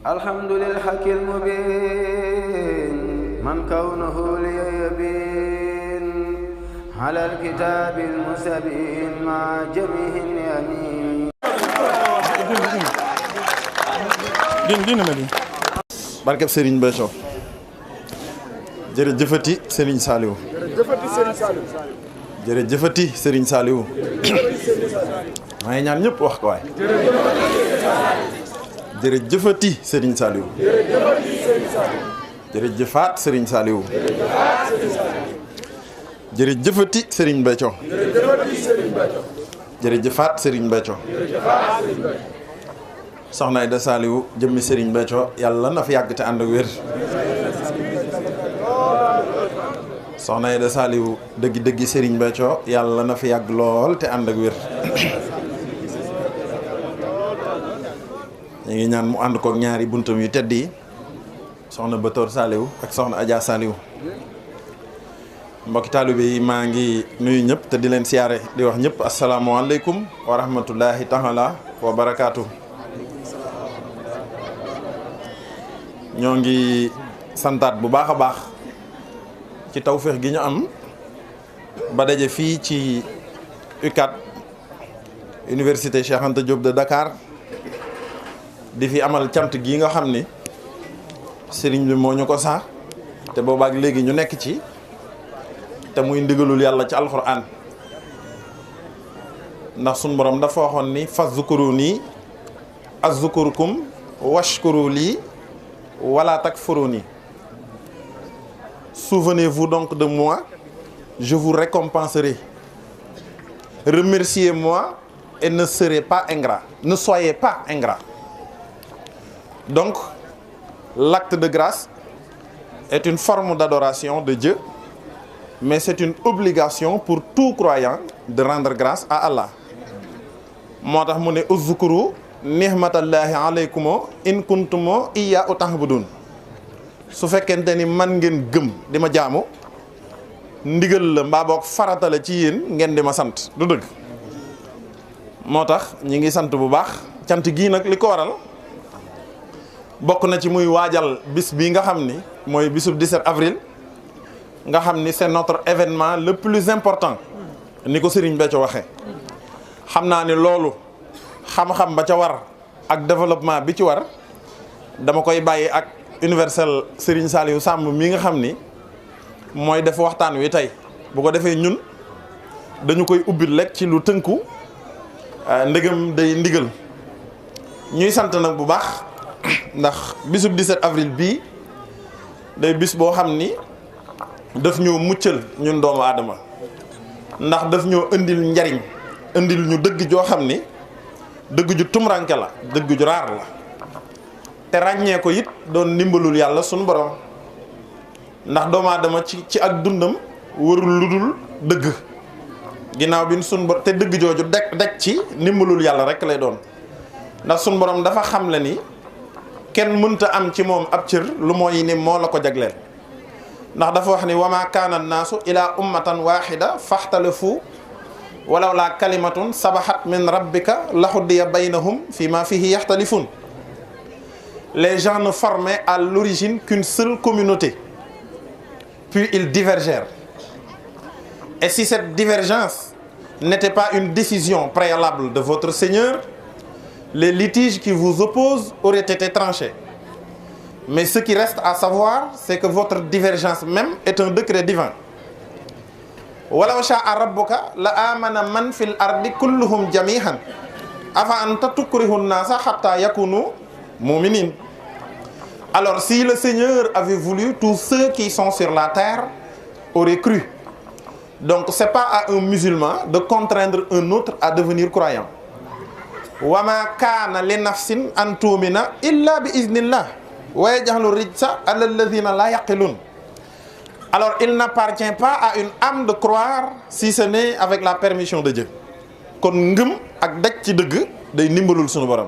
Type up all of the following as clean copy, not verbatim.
الحمد للحق المبين من كونه لي يبين على الكتاب المستبين مع جميع اليمين barkeb Serigne Béthio jërëjëfati Serigne Saliou jërëjëfati Serigne Saliou maa ngi ñaan ñëpp wax ko waay jërëjëfati Serigne Saliou jërëjëfaat Serigne Saliou jërëjëfati Serigne Béthio jërëjëfaat Serigne Béthio soxna Aïda Saliou jëmmi Serigne Béthio yàlla na fi yàgg te ànd ak wér soxna Aïda Saliou dëggi Serigne Béthio yàlla na fi yàgg lool te ànd ak wér ñu ngi ñaan mu ànd kook ñaari buntam yu tedd yi soxna Batoor Saliou ak soxna Adja Saliou mbokki taalibe yi maa ngi nuyu ñëpp te di leen siyaare di wax ñëpp asalaamaaleykum wa rahmatullahi taala wa barakaatu. ñoo ngi santaat bu baax a baax ci tawféex gi ñu am ba daje fii ci UCAD Université Cheikh Anta Diop de Dakar di fi amal cant gi nga xam ni sëriñ bi moo ñu ko sax te boobaak léegi ñu nekk ci te muy ndigalul yàlla ci alxuraan ndax sun borom dafa waxoon ni fazkuruni azkurkum washkuru lii wala takfuruni. Souvenez-vous donc de moi, je vous récompenserai. Remerciez-moi et ne serez pas ingrat. Ne soyez pas ingrat. Donc, l'acte de grâce est une forme d'adoration de Dieu, mais c'est une obligation pour tout croyant de rendre grâce à Allah. moo tax mu ne uzkuru nihmatallahi alaykum in kuntum iyyahu ta'budun su fekkente ni man ngeen gëm di ma jaamu ndigal la mbaa boog farata la ci yéen ngeen di ma sant du dëgg moo tax ñi ngi sant bu baax cant gii nag li ko waral bokk na ci muy waajal bis bii nga xam ni mooy bisub 17 avril nga xam ni c'est notre événement le plus important ni ko Serigne Béthio waxee xam naa ni loolu xam-xam ba ca war ak développement bi ci war dama koy bàyyi ak universel Serigne Saliou Samb mi nga xam ni mooy def waxtaan wi tey bu ko defee ñun dañu koy ubbil lekk ci lu tënku ndegam day ndigal ñuy sant nag bu baax ndax bisub 17 avril bii day bis boo xam ni daf ñoo muccal ñun doomu aadama ndax daf ñoo indil njariñ indil ñu dëgg joo xam ni dëgg ju tumranke la dëgg ju raar la te ràññee ko it doon ndimbalul yàlla sunu borom ndax doomu aadama ci ak dundam warul lu dul dëgg ginnaaw bi sunu borom te dëgg jooju deg ci ndimbalul yàlla rek lay doon ndax sunu borom dafa xam le ni kenn mënta am ci moom ab cër lu mooy ni moo la ko jagleel ndax dafa wax ni wama kaana naasu ila ummatan wahida faxtalafu walaw la kalimatun sabahat min rabbika laxudiya baynahum fi ma fihi yaxtalifun. Les gens ne formaient à l'origine qu'une seule communauté, puis ils divergèrent. Et si cette divergence n'était pas une décision préalable de votre Seigneur, les litiges qui vous opposent auraient été tranchés. Mais ce qui reste à savoir, c'est que votre divergence même est un décret divin. walaw sha'a rabbuka la amana man fil ardi kulluhum jami'an afa anta tukrihu an-nasa hatta yakunu mu'minin. Alors si le Seigneur avait voulu, tous ceux qui sont sur la terre auraient cru. Donc c'est pas à un musulman de contraindre un autre à devenir croyant. Wa ma kana li nafsin an tu'mina illa bi iznillah wa yaj'alu rijsa ala alladhina la yaqilun. Alors il n'appartient pas à une âme de croire si ce n'est avec la permission de Dieu. kon ngëm ak daj ci dëgg day ndimbalul sunu borom.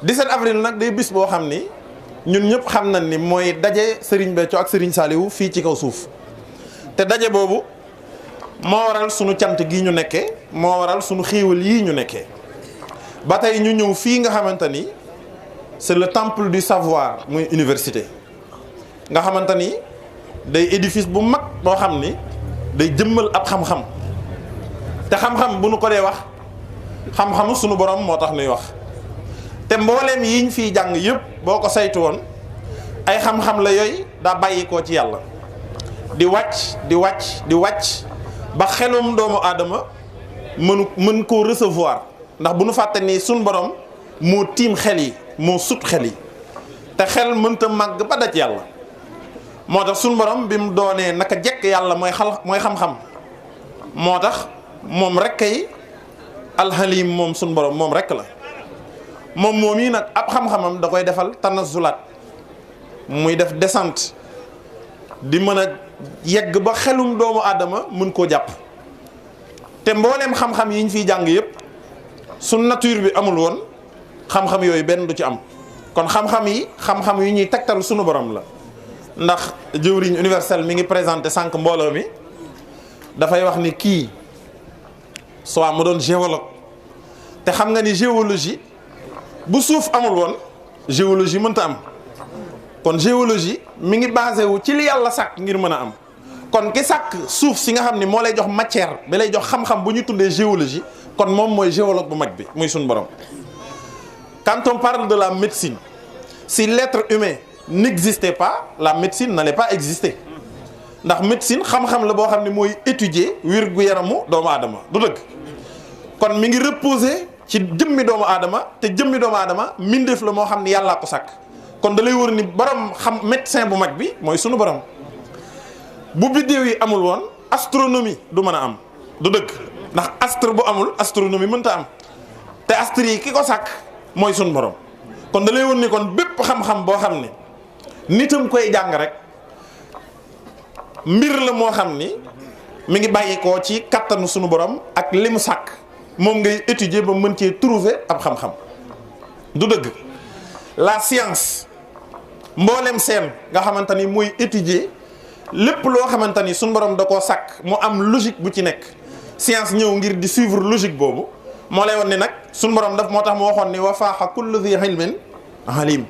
17 avril nag day bis boo xam ni ñun ñëpp xam nañ ni mooy daje Serigne Béthio ak Serigne Saliou fii ci kaw suuf te daje boobu moo waral sunu cant gii ñu nekkee moo waral sunu xéewal yii ñu nekkee ba tey ñu ñëw fii nga xamante ni c'est le temple du savoir muy université nga xamante ni day édifice bu mag boo xam ni day jëmmal ab xam-xam te xam-xam bu nu ko dee wax xam-xamu sunu borom moo tax nuy wax te mbooleem yiñ fiy jàng yëpp boo ko saytu woon ay xam-xam la yooyu daa bàyyi koo ci yàlla di wàcc di wàcc di wàcc ba xelum doomu aadama mën koo recevoir ndax bu nu fàtte ni sunu borom moo tiim xel yi moo sut xel yi te xel mënta màgg ba daj yàlla moo tax sunu borom bi mu doonee naka jekk yàlla mooy xam-xam moo tax moom rek kay alxalim moom sunu borom moom rek la moom yi nag ab xam-xamam da koy defal tanazulaat muy def descente di mën a yegg ba xelum doomu aadama mën koo jàpp te mbooleem xam-xam yi ñu fiy jàng yépp su nature bi amul woon xam-xam yooyu benn du ci am kon xam-xam yi xam-xam yu ñuy tegtal sunu borom la ndax jëwriñ universel mi ngi présenté sànq mbooloo mi dafay wax ni kii soit mu doon géologue te xam nga ni géologie bu suuf amul woon géologie mënta am kon géologie mi ngi basé wu ci li yàlla sàkk ngir mën a am kon ki sàkk suuf si nga xam ni moo lay jox matière bi lay jox xam-xam bu ñu tuddee géologie kon moom mooy géologue bu mag bi muy suñu borom. Quand on parle de la médecine, si l'être humain n'existait pas, la médecine n'allait pas exister ndax médecine xam-xam la boo xam ne mooy étudier wér-gu-yaramu doomu aadama du dëgg kon mi ngi reposer ci jëmmi doomu aadama te jëmmi doomu aadama mbindeef la moo xam ne yàllaa ko sàkk kon da lay wër ni borom xam médecin bu mag bi mooy sunu borom bu biddéew yi amul woon astronomie du mën a am du dëgg ndax astre bu amul astronomie mënta am te astre yi ki ko sàkk mooy sunu borom kon da lay wër ni kon bépp xam-xam boo xam ne nitam koy jàng rek mbir la moo xam ni mi ngi bàyyi ko ci kattanu sunu borom ak li mu sàkk moom ngay étudier ba mën cee trouver ab xam-xam du dëgg la science mboolem seen nga xamante ni mooy étudier lépp loo xamante ni sunu borom da koo sàkk mu am logique bu ci nekk science ñëw ngir di suivre logique boobu moo lay won ni nag sunu borom daf moo tax mu waxoon ni wa faaxa kullu dhi ilmin alim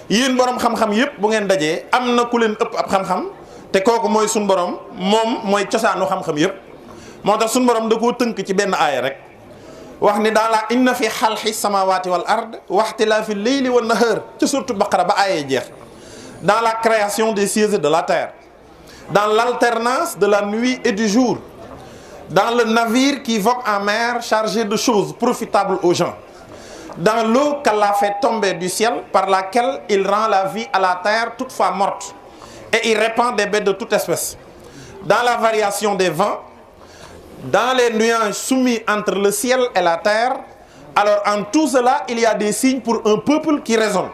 yéen borom xam-xam yépp bu ngeen dajee am na ku leen ëpp ab xam-xam te kooku mooy sunu borom moom mooy cosaanu xam-xam yépp moo tax sunu borom da koo tënk ci benn aaya rek wax ni dans la inna fi xalqi samawati wal ard wa ixtilaafi leyli wan nahar ci surtout Baqara ba aaya jeex dans la création des cieux et de la terre dans l'alternance de la nuit et du jour dans le navire qui vogue en mer chargé de choses profitables aux gens dans l'eau qu'Allah fait tomber du ciel par laquelle il rend la vie à la terre toutefois morte et il répand des bêtes de toute espèce dans la variation des vents dans les nuages soumis entre le ciel et la terre alors en tout cela il y a des signes pour un peuple qui raisonne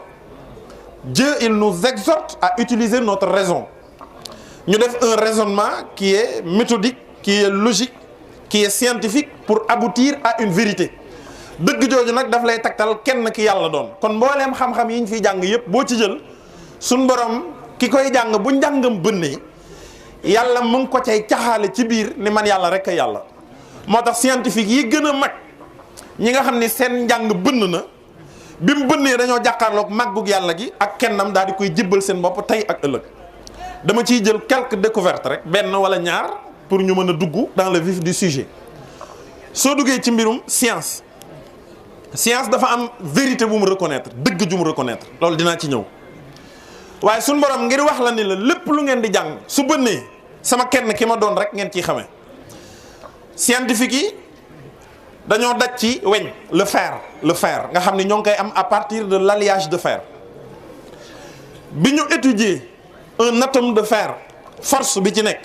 Dieu il nous exhorte à utiliser notre raison ñu def un raisonnement qui est méthodique qui est logique qui est scientifique pour aboutir à une vérité dëgg jooju nag daf lay taktal kenn ki yàlla doon kon mbooleem xam-xam yi ñu fiy jàng yépp boo ci jël suñ borom ki koy jàng bu njàngam bënnee yàlla mu ngi ko cay caxaale ci biir ni man yàlla rek a yàlla moo tax scientifique yi gën a mag ñi nga xam ni seen njàng bënn na bi mu bënnee dañoo jàkkaarloog màggug yàlla gi ak kennam daal di koy jébbal seen bopp tey ak ëllëg dama ciy jël quelques découvertes rek benn wala ñaar pour ñu mën a dugg dans le vif du sujet soo duggee ci mbirum science dafa am vérité bu mu reconnaître dëgg ju mu reconnaître loolu dinaa ci ñëw waaye suñ borom ngir wax la ni la lépp lu ngeen di jàng su bënnee sama kenn ki ma doon rek ngeen ciy xamee scientifique yi dañoo daj ci weñ le fer nga xam ni ñoo ngi koy am à partir de l'alliage de fer bi ñu étudier un atome de fer force bi ci nekk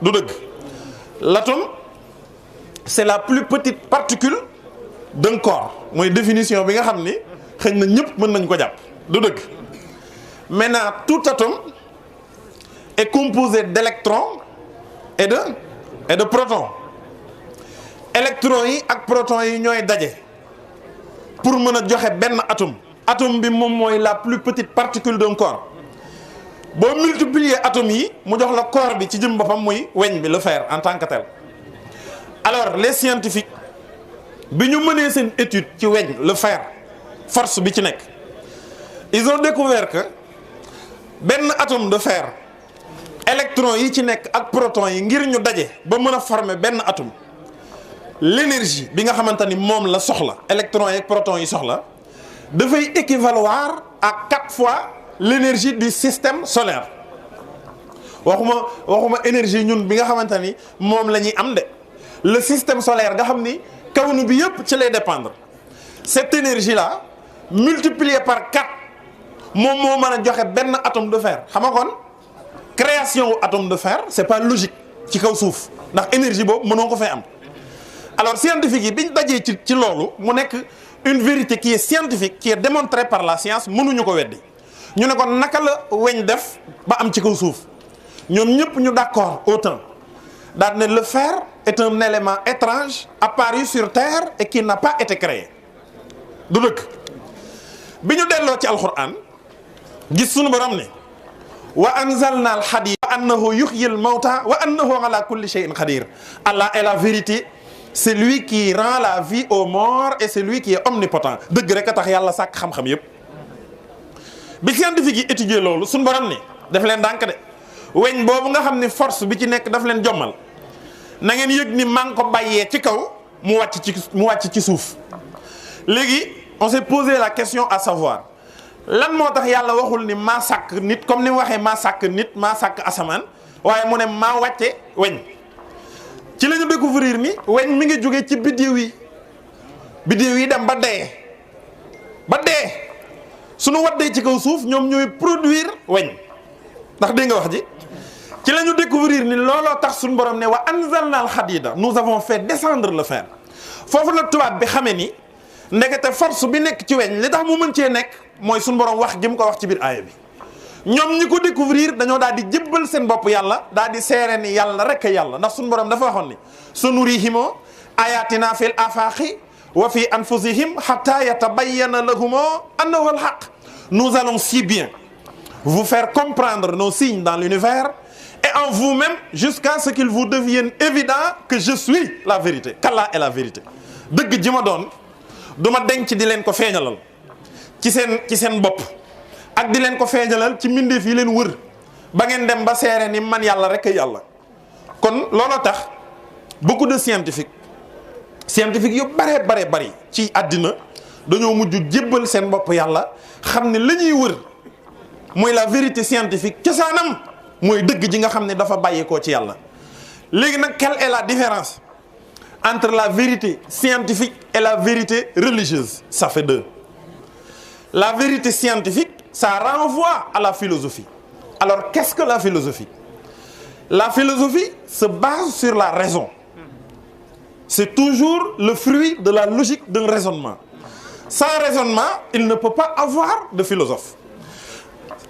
du dëgg l'atome c'est la plus petite particule d'un corps mooy définition bi nga xam ni xëy na ñëpp mën nañ ko jàpp du dëgg maintenant tout atome est composé d'électrons et de protons électrons yi ak protons yi ñooy daje pour mën a joxe benn atome bi moom mooy la plus petite particule d'un corps boo multiplier atomes yi mu jox la corps bi ci jëm boppam muy weñ bi le fer en tant que tel alors les scientifiques bi ñu mënee seen étude ci weñ le fer force bi ci nekk ils ont découvert que benn atome de fer électron yi ci nekk ak proton yi ngir ñu daje ba mën a former benn atome l'énergie bi nga xamante ni moom la soxla électron yi ak proton yi soxla dafay équivaloir à 4 fois l'énergie du système solaire waxuma énergie ñun bi nga xamante ni moom la ñuy am de le système solaire nga xam ni kawnu bi yëpp ci lay dépendre cette énergie là multipliée par 4 moom moo mën a joxe benn atome de fer xam nga kon création atome de fer c'est pas logique ci kaw suuf ndax énergie boobu mënoo ko fay am alors scientifique yi biñ dajee ci loolu mu nekk une vérité qui est scientifique qui est démontrée par la science mënuñu ko weddi ñu ne kon naka la weñ def ba am ci kaw suuf ñoom ñëpp ñu d'accord autant daal ne le fer est un élément étrange apparu sur terre et qui n'a pas été créé du dëkk bi ñu delloo ci alxuraan gis sunu borom ne wa anzalna al hadid wa annahu yuhyil mawta wa annahu ala kulli shay'in qadir. Allah est la vérité, c'est lui qui rend la vie aux morts et c'est lui qui est omnipotent. dëgg rek a tax yàlla sàkk xam-xam yépp bi scientifique yi étudier loolu sunu borom ne daf leen dànk de weñ boobu nga xam ne force bi ci nekk daf leen jommal na ngeen yëg ni maa ngi ko bàyyee ci kaw mu wàcc ci suuf. léegi on s'est posé la question à savoir lan moo tax yàlla waxul ni maa sàkk nit comme ni mu waxee maa sàkk nit maa sàkk asamaan waaye mu ne maa wàcce weñ ci la ñu découvrir ni weñ mi ngi jóge ci biddiw yi dem ba dee suñu waddee ci kaw suuf ñoom ñooy produire weñ ndax dégg nga wax ji ci la ñu découvrir ni looloo tax suñu borom ne wa anzalna al hadida nous avons fait descendre le fer foofu la tubaab bi xamee ni ndekete force bi nekk ci weñ li tax mu mën cee nekk mooy suñu borom wax gi mu ko wax ci biir aaya bi ñoom ñi ko découvrir dañoo daal di jébbal seen bopp yàlla daal di seere ni yàlla rek a yàlla ndax suñu borom dafa waxoon ni sanurihim ayatina fil afaqi wa fi anfusihim hatta yatabayyana lahum annahu al-haq. Nous allons si bien vous faire comprendre nos signes dans l'univers et en vous-même jusqu'à ce qu'il vous devienne évident que je suis la vérité, qu'Allah est la vérité. dëgg ji ma doon du ma denc di leen ko feeñalal ci seen bopp ak di leen ko feeñalal ci mbindeef yi leen wër ba ngeen dem ba seere ni man yàlla rek a yàlla. kon looloo tax beaucoup de scientifiques yu bari ci àddina dañoo mujj jébbal seen bopp yàlla xam ne la ñuy wër mooy la vérité scientifique cosaanam mooy dëgg ji nga xam ne dafa bàyyeekoo ci yàlla. léegi nag quelle est la différence entre la vérité scientifique et la vérité religieuse? Ça fait deux. La vérité scientifique, ça renvoie à la philosophie. Alors qu'est-ce que la philosophie? La philosophie se base sur la raison. C'est toujours le fruit de la logique d'un raisonnement. Sans raisonnement, il ne peut pas avoir de philosophe.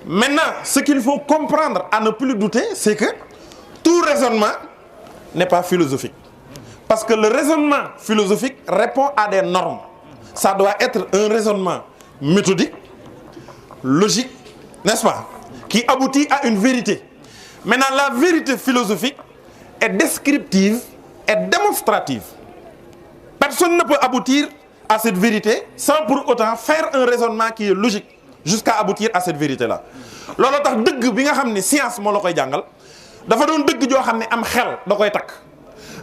Maintenant, ce qu'il faut comprendre à ne plus douter, c'est que tout raisonnement n'est pas philosophique. Parce que le raisonnement philosophique répond à des normes. Ça doit être un raisonnement méthodique, logique, n'est-ce pas? Qui aboutit à une vérité. Maintenant, la vérité philosophique est descriptive et démonstrative. Personne ne peut aboutir à cette vérité sans pour autant faire un raisonnement qui est logique jusqu'à aboutir à cette vérité-là. loolu tax dëgg bi nga xam ne science moo la koy jàngal dafa doon dëgg joo xam ne am xel da koy takk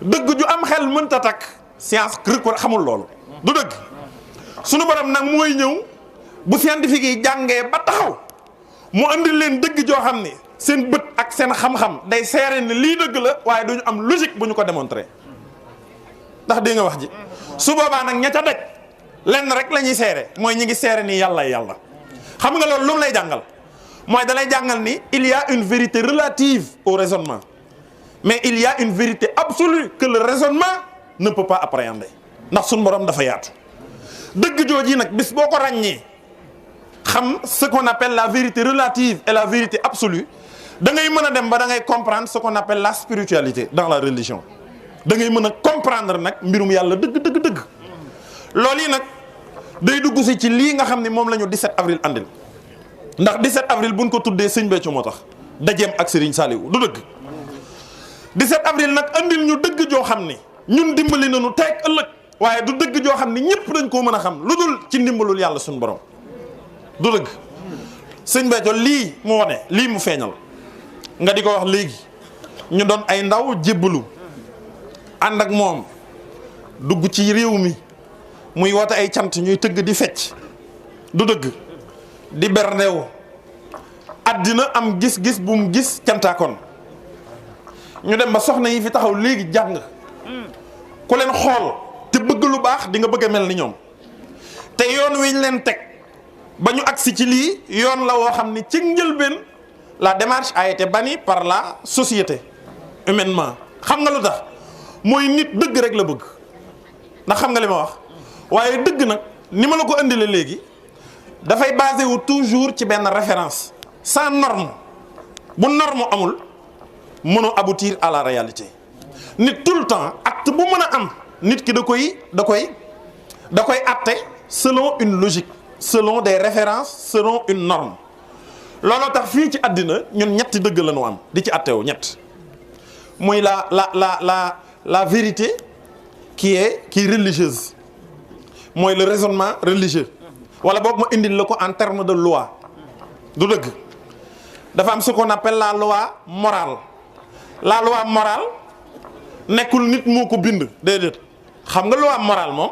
dëgg ju am xel mënta takk science kër ko xamul loolu du dëgg. sunu borom nag mooy ñëw bu scientifique yi jàngee ba taxaw mu andil leen dëgg joo xam ne seen bët ak seen xam-xam day seere ne lii dëgg la waaye duñu am logique bu ñu ko démontrer ndax dégg nga wax ji. su boobaa nag ña ca daj lenn rek la ñuy seere mooy ñi ngi seere ni yàlla yàlla. xam nga loolu lu mu lay jàngal mooy da lay jàngal ni il y a une vérité relative au raisonnement mais il y a une vérité absolue que le raisonnement ne peut pas appréhender ndax suñu borom dafa yaatu. dëgg jooji nag bis boo ko ràññee xam ce qu'on appelle la vérité relative et la vérité absolue da ngay mën a dem ba da ngay comprendre ce qu'on appelle la spiritualité dans la religion. da ngay mën a comprendre nag mbirum yàlla dëgg. loolu yi nag day dugg si ci lii nga xam ne moom la ñu 17 avril andil ndax 17 avril buñ ko tuddee sëñ Béthio moo tax dajeem ak Serigne Saliou du dëgg. 17 avril nag andil ñu dëgg joo xam ne ñun dimbali nañu teeg ëllëg waaye du dëgg joo xam ne ñëpp dañ koo mën a xam lu dul ci ndimbalul yàlla suñu borom du dëgg sëñ Béthio lii mu wane lii mu feeñal nga di ko wax léegi ñu doon ay ndaw jébbalu ànd ak moom dugg ci réew mi muy woote ay cant ñuy tëgg di fecc du dëgg di berndew àddina am gis-gis bu mu gis cantaakoon ñu dem ba soxna yi fi taxaw léegi jàng ku leen xool te bëgg lu baax di nga bëgg a mel ni ñoom te yoon wi ñu leen teg ba ñu agsi ci lii yoon la woo xam ni ci njëlbeen la démarche a été bannie par la société humainement. xam nga lu tax mooy nit dëgg rek la bëgg ndax xam nga li ma wax waaye dëgg nag ni ma la ko indile léegi dafay basé wu toujours ci benn référence sans norme bu norme amul mënoo aboutir à la réalité nit tout le temps acte bu mën a am nit ki da koy atte selon une logique selon des références selon une norme looloo tax fii ci àddina ñun ñetti dëgg la ñu am di ci attewu ñett muy la vérité qui est religieuse mooy le raisonnement religieux wala boog ma indil la ko en terme de loi du dëgg dafa am ce qu'on appelle la loi morale nekkul nit moo ko bind déedéet xam nga loi morale moom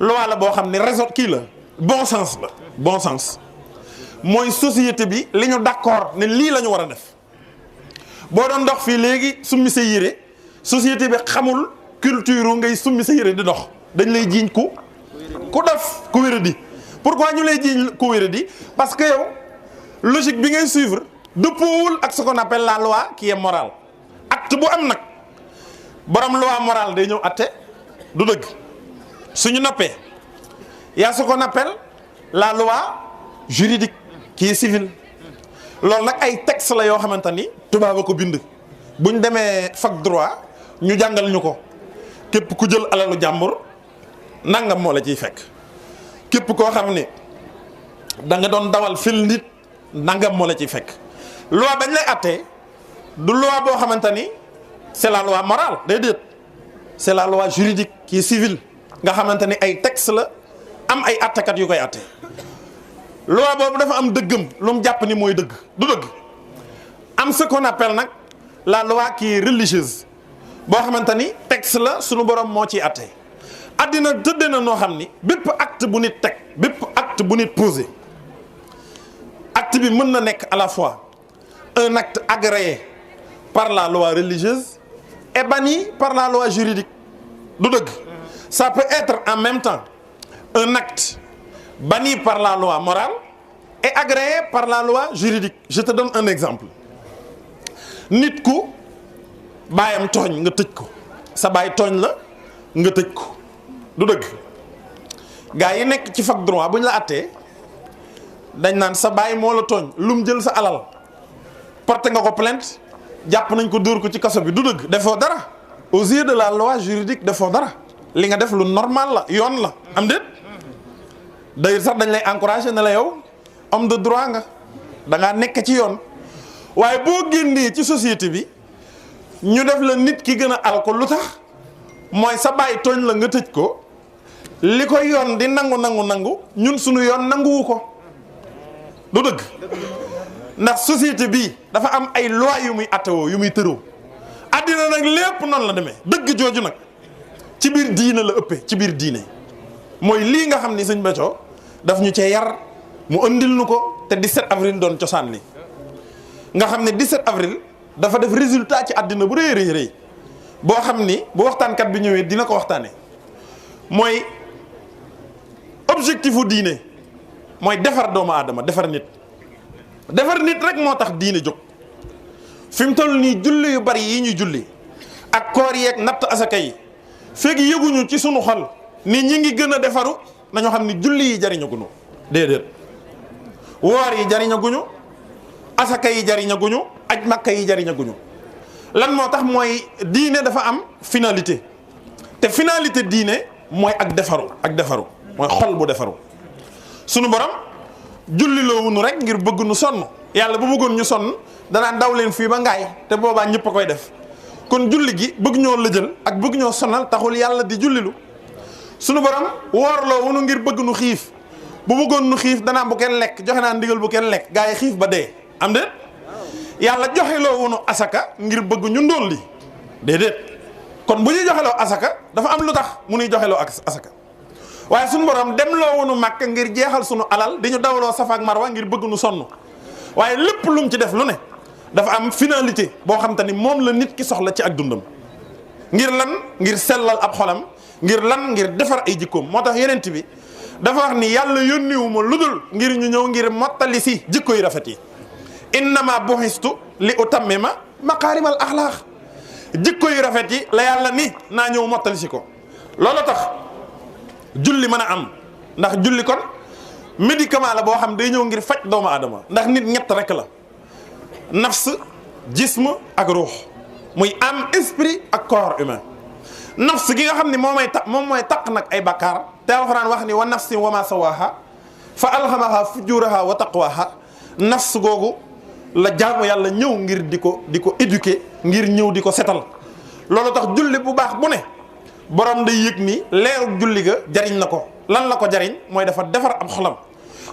loi la boo xam ne raison kii la bon sens la bon sens mooy société bi li ñu d'accord ne lii la ñu war a def boo doon dox fii léegi summi sa yére société bi xamul culture ngay summi sa yére di dox dañ lay jiiñ ku def ku wéradi pourquoi ñu lay jiiñ ku wéradi parce que yow logique bi ngay suivre dëppoowul ak ce qu'on appelle la loi qui est morale acte bu am nag borom loi morale day ñëw atte du dëgg suñu noppee y a ce qu'on appelle la loi juridique qui est civile loolu nag ay texte la yoo xamante ni tubaab a ko bind buñ demee fac droit ñu jàngal ñu ko képp ku jël alalu jàmbur nangam moo la ciy fekk képp koo xam ni da nga doon dawal fil nit nangam moo la ciy fekk loi bañ lay attee du loi boo xamante ni c'est la loi morale déedéet c'est la loi juridique qui est civile nga xamante ni ay texte la am ay attekat yu koy atte loi boobu dafa am dëggam lu mu jàpp ni mooy dëgg du dëgg am ce qu'on appelle nag la loi qui est religieuse boo xamante ni texte la sunu borom moo ciy atte addina tëddee na noo xam ni bépp acte bu nit teg bépp acte bu nit posé acte bi mën na nekk à la fois un acte agréé par la loi religieuse et banni par la loi juridique du dëgg ça peut être en même temps un acte banni par la loi morale et agréé par la loi juridique je te donne un exemple nit ku baayam tooñ nga tëj ko sa baay tooñ la nga tëj ko du dëgg gaa yi nekk ci fac droit bu ñu la attee dañ naan sa baay moo la tooñ lu mu jël sa alal porté nga ko plainte jàpp nañ ko dóor ko ci kaso bi du dëgg defoo dara aux yeux de la loi juridique defoo dara li nga def lu normal la yoon la am déet d'ailleurs sax dañ lay encourager ne la yow homme de droit nga da ngaa nekk ci yoon waaye boo génnee ci société bi ñu def la nit ki gën a al ko lu tax mooy sa baay tooñ la nga tëj ko li ko yoon di nangu ñun suñu yoon nanguwu ko du dëgg ndax société bii dafa am ay loi yu muy attewoo yu muy tëroo àddina nag lépp noonu la demee dëgg jooju nag ci biir diine la ëppee ci biir diine mooy lii nga xam ni sëñ Béthio daf ñu cee yar mu andil nu ko te 17 avril doon cosaan li nga xam ne 17 avril dafa def résultat ci àddina bu rëy boo xam ni bu waxtaankat bi ñëwee dina ko waxtaane mooy objectifu diine mooy defar doomu aadama defar nit rek moo tax diine jóg fi mu toll nii julli yu bari yi ñuy julli ak koor yeeg natt asaka yi fekk yëguñu ci sunu xol ni ñi ngi gën a defaru nañoo xam ni julli yi jariñaguñu déedéet woor yi jariñaguñu asaka yi jariñaguñu aj makka yi jariñaguñu lan moo tax mooy diine dafa am finalité te finalité diine mooy ak defaru mooy xol bu defaru sunu borom julli loo wunu rek ngir bëgg nu sonn yàlla bu bëggoon ñu sonn danaa daw leen fii ba ngaay te boobaa ñëpp a koy def kon julli gi bëgg ñoo lëjël ak bëgg ñoo sonal taxul yàlla di jullilu sunu borom woor loo wunu ngir bëgg nu xiif bu bëggoon nu xiif danaa bu kenn lekk joxe naa ndigal bu kenn lekk gaa yi xiif ba dee am déet yàlla joxeloo wunu asaka ngir bëgg ñu ndóol li déedéet kon bu ñuy joxeloo asaka dafa am lu tax mu nuy joxeloo ak asaka waaye suñu borom dem loo wunu màkk ngir jeexal sunu alal di ñu dawloo Safa ak Marwa ngir bëgg nu sonn waaye lépp lu mu ci def lu ne dafa am finalité boo xam te ni moom la nit ki soxla ci ak dundam ngir lan ngir sellal ab xolam ngir lan ngir defar ay jikkoom moo tax yenent bi dafa wax ni yàlla yónniwu ma lu dul ngir ñu ñëw ngir mottali si jikko yu rafet yi innama buxistu li utammima maqaarimal axlaaq jikko yu rafet yi la yàlla ni naa ñëw mottali si ko loolu tax julli mën a am ndax julli kon médicament la boo xam day ñëw ngir faj doomu aadama ndax nit ñett rek la nafs jism ak ruux muy am esprit ak corps humain nafs gi nga xam ne moom mooy taq nag ay bakkaar te alxuraan wax ni wa nafsin wa ma sawaha fa alhamaha fujuraha wa taqwaha nafs googu la jaamu yàlla ñëw ngir di ko éduquer ngir ñëw di ko setal loolu tax julli bu baax bu ne borom day yëg ni leeru julli ga jariñ na ko lan la ko jariñ mooy dafa defar am xolam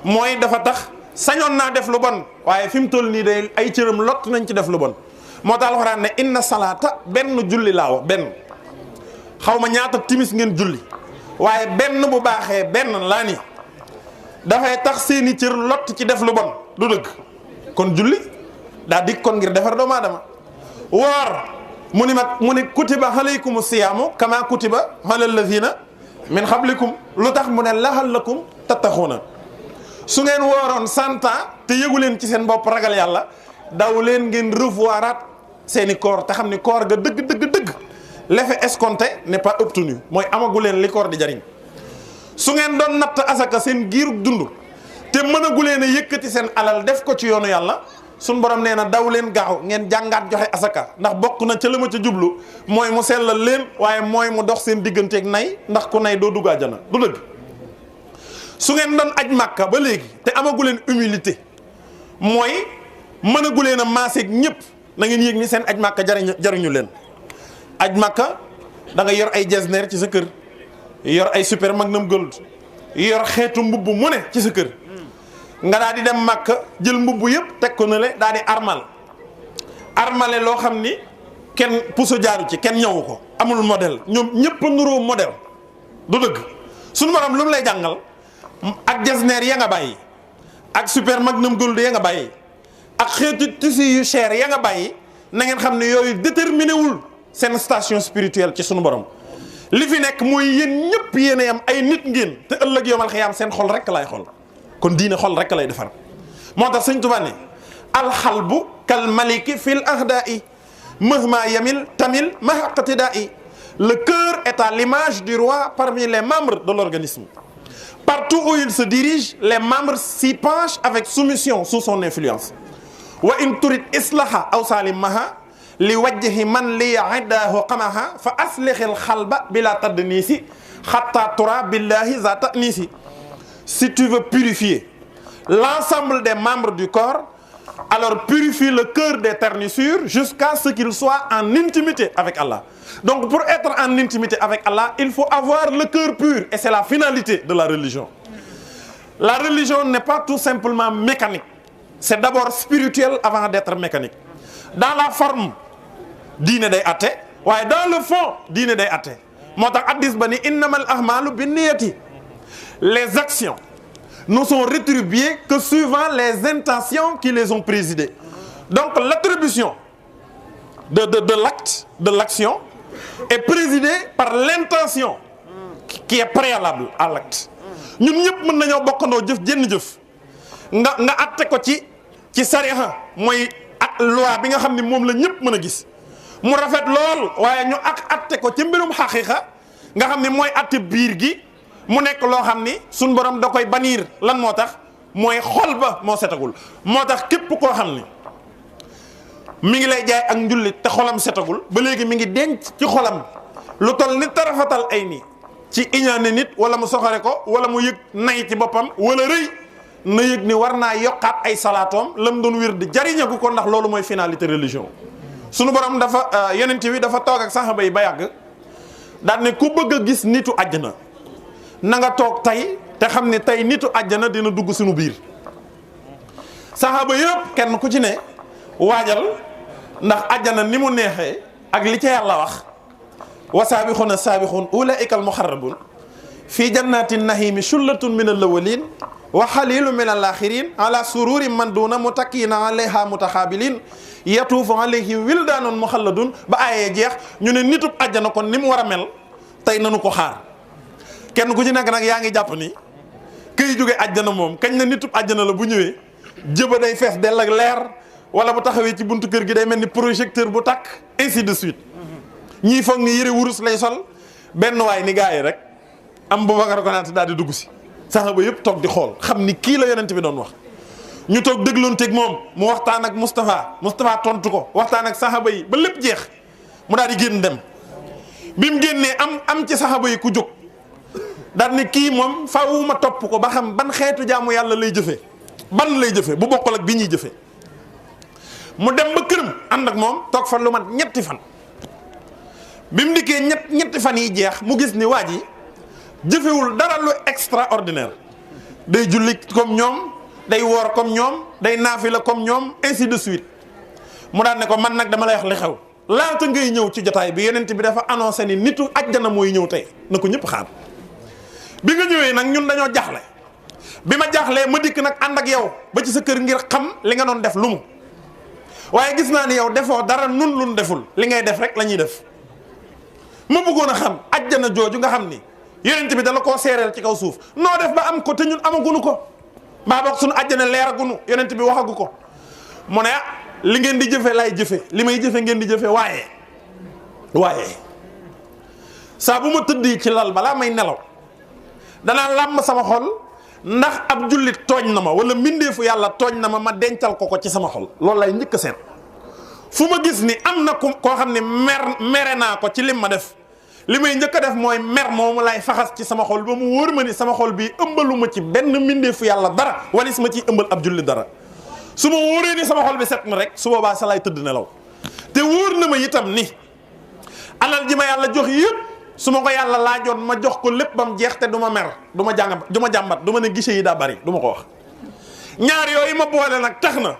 mooy dafa tax sañoon naa def lu bon waaye fi mu toll nii day ay cëram lott nañ ci def lu bon moo tax alxuraan ne inna salaata benn julli laa wax benn xaw ma ñaata timis ngeen julli waaye benn bu baaxee benn laa ni dafay tax seeni cër lott ci def lu bon du dëgg kon julli daa dikk kon ngir defar doomu aadama woor mu ni kutiba alaykumu siyaamu kama kutiba alal lazina min xablikum lu tax mu ne laxallakum tattaxuuna su ngeen wooroon 100 ans te yëgu leen ci seen bopp ragal yàlla daw leen ngeen revoiraat seeni koor te xam ni koor ga dëgg l'effet escompté n'est pas obtenu mooy amagu leen li koor di jariñ su ngeen doon natt asaka seen giirug dund te mënagu leen a yëkkati seen alal def ko ci yoonu yàlla suñ borom nee na daw leen gaaw ngeen jàngaat joxe asaka ndax bokk na ca la ma ca jublu mooy mu sellal leen waaye mooy mu dox seen digganteeg nay ndax ku nay doo dugg àjjana du dëgg su ngeen doon aj màkka ba léegi te amagu leen humilité mooy mënagu leen a maaseeg ñëpp na ngeen yëg ni seen aj màkka jariñu leen aj màkka da nga yor ay jesner ci sa kër yor ay super magnum gold yor xeetu mbubb mu ne ci sa kër nga daal di dem màkka jël mbubb yëpp teg ko na le daal di armale loo xam ni kenn puso jaaru ci kenn ñëwu ko amul modèle ñoom ñëpp a nuroo modèle du dëgg suñu borom lu mu lay jàngal ak jesner ya nga bàyyi ak super magnum gold ya nga bàyyi ak xeetu tissu yu cher ya nga bàyyi na ngeen xam ne yooyu déterminé wul seen station spirituelle ci sunu borom li fi nekk mooy yéen ñëpp yéen a yam ay nit ngeen te ëllëg yomal xiyaam seen xol rek lay xol kon diine xol rek lay defar moo tax sëñ Tuubaa ne alxalbu kal maliki fil ahdaai mahma yamil tamil mahaqatidaai le cœur est à l'image du roi parmi les membres de l'organisme partout où il se dirige les membres s'y penchent avec soumission sous son influence wa in turid islaha aw salimaha li wajhi man li iddahu qamaha fa aslihil xalba bila tadnisi xatta tura billahi za tanisi si tu veux purifier l'ensemble des membres du corps alors purifie le cœur des ternissures jusqu'à ce qu'il soit en intimité avec Allah. Donc pour être en intimité avec Allah, il faut avoir le cœur pur et c'est la finalité de la religion. La religion n'est pas tout simplement mécanique. C'est d'abord spirituel avant d'être mécanique. Dans la forme, diine day atte waaye dans le fond diine day atte moo tax addis ba ni innamal ahmalu binniyati les actions ne sont rétribuées que suivant les intentions qui les ont présidées. Donc l'attribution de l'acte, de l'action est présidée par l'intention qui est préalable à l'acte. ñun ñëpp mën nañoo bokkandoo jëf jenn jëf nga atte ko ci sariya mooy ak loi bi nga xam ne moom la ñëpp mën a gis mu rafet lool waaye ñu atte ko ci mbirum xaqiiqa nga xam ne mooy atte biir gi mu nekk loo xam ni suñ borom da koy bannir lan moo tax mooy xol ba moo setagul moo tax képp koo xam ni mi ngi lay jaay ak njullit te xolam setagul ba léegi mi ngi denc ci xolam lu toll ni tarafatal ay nii ci iñaane nit wala mu soxore ko wala mu yëg nay ci boppam wala rëy na yëg ni war naa yokkaat ay salaatoom lam doon wér di jariñagu ko ndax loolu mooy finalité religion. sunu borom dafa yonent bi dafa toog ak saxaaba yi ba yàgg daal ne ku bëgg a gis nitu àjjana na nga toog tey te xam ne tey nitu àjjana dina dugg suñu biir saxaaba yëpp kenn ku ci ne waajal ndax àjjana ni mu neexee ak li ca yàlla wax wa saabixuuna saabixuun ulaa'ika al muxarrabuun fii jannaati nahiimi sullatun min al awwaliin wa xaliilun min al aaxiriin ala suruurin manduuna muttaki'iina alayhaa mutaxaabiliin yatuufu alayhim wildaanun muxalladuun ba aayee jeex ñu ne nitub àjjana kon ni mu war a mel tey nanu ko xaar kenn ku ci nekk nag yaa ngi jàpp ni këy jóge àjjana moom kañ na nitub àjjana la bu ñëwee jëba day fees dell ak leer wala bu taxawee ci buntu kër gi day mel ni projecteur bu tàkk ainsi de suite ñii foog ni yëre wurus lay sol benn waay ni gaa yi rek am Boubacar Konaté daal di dugg si saxaaba yëpp toog di xool xam ni kii la yonent bi doon wax ñu toog dégloonteeg moom mu waxtaan ak Moustapha tontu ko waxtaan ak saxaaba yi ba lépp jeex mu daal di génn dem bi mu génnee am ci saxaaba yi ku jóg daal ni kii moom faaw ma topp ko ba xam ban xeetu jaamu yàlla lay jëfee ban lay jëfee bu bokkul ak bi ñuy jëfee mu dem ba këram ànd ak moom toog fa lu mat ñetti fan bi mu dikkee ñetti fan yi jeex mu gis ni waa ji jëfewul dara lu extraordinaire day julli comme ñoom day woor comme ñoom day naafila comme ñoom ainsi de suite mu daan ne ko man nag dama lay wax li xew laata ngay ñëw ci jotaay bi yonent bi dafa annoncé ni nitu àjjana mooy ñëw tey na ko ñëpp xaar bi nga ñëwee nag ñun dañoo jaaxle bi ma jaaxlee ma dikk nag ànd ak yow ba ci sa kër ngir xam li nga doon def lu mu waaye gis naa ni yow defoo dara nun lun deful li ngay def rek la ñuy def ma bëggoon a xam àjjana jooju nga xam ni yonent bi dala koo seereel ci kaw suuf noo def ba am ko te ñun amagunu ko mbaa boog suñu àjjana leeragunu yonent bi waxagu ko mu ne li ngeen di jëfe lay jëfe li may jëfe ngeen di jëfe waaye saa bu ma tëddee ci lal balaa may nelaw danaa làmb sama xol ndax ab jullit tooñ na ma wala mbindeefu yàlla tooñ na ma dencal ko ci sama xol loolu lay njëkk a seet fu ma gis ni am na koo xam ne mere naa ko ci lim ma def li may njëkk a def mooy mer moomu lay faxas ci sama xol ba mu wóor ma ni sama xol bii ëmbalu ma ci benn mbindeefu yàlla dara wala su ma ciy ëmbal ab jullit dara su ma wóoree ni sama xol bi set na rek su boobaa sa lay tëdd nelaw te wóor na ma itam ni alal ji ma yàlla jox yëpp su ma ko yàlla laajoon ma jox ko lépp ba mu jeex te du ma mer du ma jàmbat du ma ne guichet yi daa bari du ma ko wax ñaar yooyu ma boole nag tax na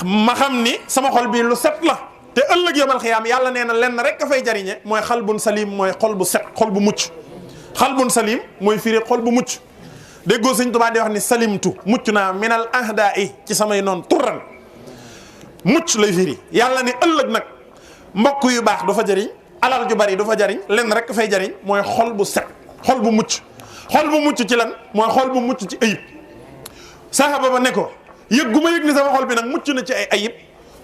ma xam ni sama xol bii lu set la te ëllëg yomal xiyaam yàlla nee na lenn rek a fay jariñe mooy xalbun salim mooy xol bu set xol bu mucc xalbun salim mooy firi xol bu mucc déggoo Sëñ Tuubaa di wax ni salimtu mucc naa minal ahdaa i ci samay noon turan mucc lay firi yàlla ni ëllëg nag mbokk yu baax du fa jariñ alal ju bari du fa jariñ lenn rek fay jariñ mooy xol bu set xol bu mucc ci lan mooy xol bu mucc ci ayib saxaaba ba ne ko yëg gu ma yëg ni sama xol bi nag mucc na ci ay ayib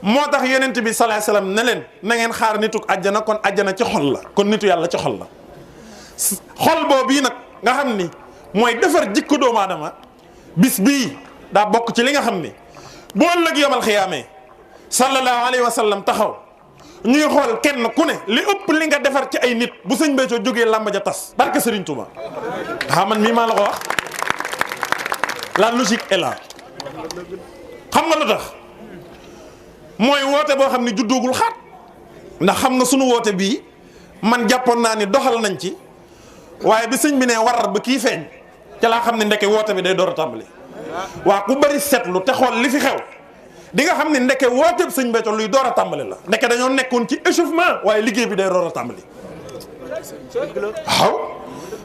moo tax yonent bi sallallahu alayhi wasallam ne leen na ngeen xaar nituk àjjana kon àjjana ci xol la kon nitu yàlla ci xol la xol boobu yi nag nga xam ni mooy defar jikko doomu aadama bis bii daa bokk ci li nga xam ni boo ëllëg yomal xiyaamee sallallahu alayhi wasallam taxaw ñuy xool kenn ku ne li ëpp li nga defar ci ay nit bu sëñ Béthio jógee làmb ja tas barke Serigne Touba man mii maa la ko wax la logique est là xam nga lu tax mooy woote boo xam ne juddoogul xaat ndax xam nga sunu woote bii man jàppoon naa ni doxal nañ ci waaye bi sëñ bi ne war ba kii feeñ ca laa xam ne ndeke woote bi day door a tàmbali waa ku bari seetlu te xool li fi xew di nga xam ne ndeke wooteeb sëñ Béthio luy door a tàmbali la ndeke dañoo nekkoon ci échauffement waaye liggéey bi day door a tàmbali waaw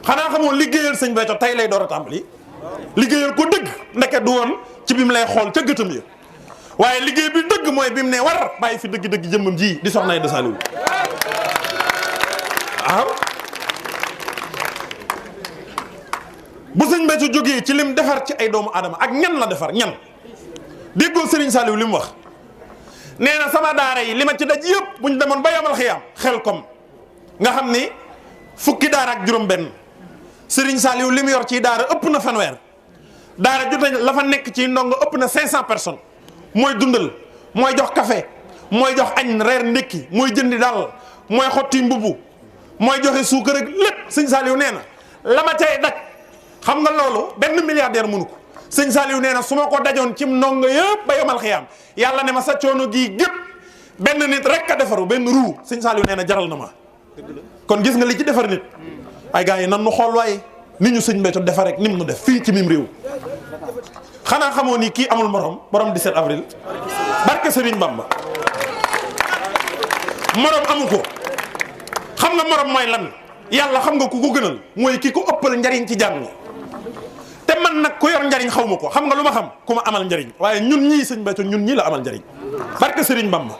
xanaa xamoon liggéeyal sëñ Béthio tey lay door a tàmbali liggéeyal ko dëgg ndeke du woon ci bi mu lay xool ca gëtam ya waaye liggéey bi dëgg mooy bi mu ne war bàyyi fi dëgg-dëgg jëmmam ji di soxna Aïda Saliou waaw bu sëñ Béthio jógee ci lim defar ci ay doomu aadama ak ñan la defar ñan déggoo Serigne Saliou li mu wax nee na sama daara yi li ma ci daj yëpp buñ demoon ba yamal xiyaam xel kom nga xam ni fukki daara ak juróom-benn Serigne Saliou li mu yor ci daara ëpp na fanweer daara jot la fa nekk ci ndongo ëpp na 500 personnes mooy dundal mooy jox café mooy jox añ reer ndékki mooy jëndi dal mooy xotti mbubu mooy joxe suukar ak lépp Serigne Saliou nee na la ma cay daj xam nga loolu benn milliardaire mënu ko. sëñ Saliou nee na su ma ko dajoon cim ndongo yëpp ba yomal xiyaam yàlla ne ma sa coono gii gépp benn nit rek a defaru benn ruu sëñ Saliou nee na jaral na ma kon gis nga li ci defar nit ay gars yi nan nu xool waaye ni ñu sëñ Béthio defar rek nim nu def fii ci mim réew xanaa xamoo ni kii amul morom borom 17 avril barke Serigne Bamba morom amu ko. xam nga morom mooy lan yàlla xam nga ku ko gënal mooy ki ko ëppal njariñ ci jàmm te man nag ku yor njariñ xaw ma ko xam nga lu ma xam ku ma amal njariñ waaye ñun ñii sëñ Béthio ñun ñii la amal njariñ barke Serigne Bamba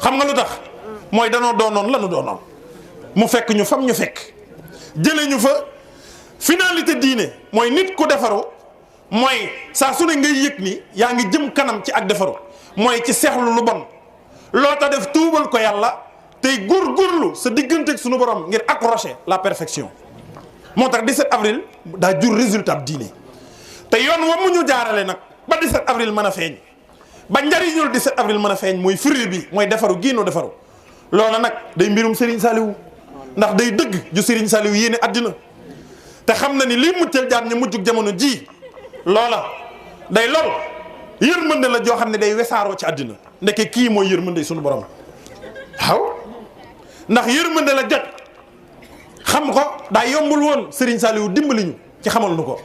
xam nga lu tax mooy danoo doonoon la nu doonoon mu fekk ñu fam ñu fekk jëlee ñu fa finalité diine mooy nit ku defaru mooy saa su ne ngay yëg ni yaa ngi jëm kanam ci ak defaru mooy ci seexlu lu bon loo ta def tuubal ko yàlla tey góorgóorlu sa diggante ak sunu borom ngir accrocher la perfection moo tax 17 avril daa jur résultat diine te yoon wa mu ñu jaarale nag ba 17 avril mën a feeñ ba njariñul 17 avril mën a feeñ mooy fruit bi mooy defaru giinoo defaru loola nag day mbirum Serigne Saliou ndax day dëgg ju Serigne Saliou yéene àddina te xam na ni lii muccal jaam ñu mujjug jamono ji loola day lool yërmande la joo xam ne day wesaaroo ci àddina ndeke kii mooy yërmande sunu borom waaw ndax yërmande la jot xam ko daa yombul woon Serigne Saliou dimbali ñu ci xamal nu ko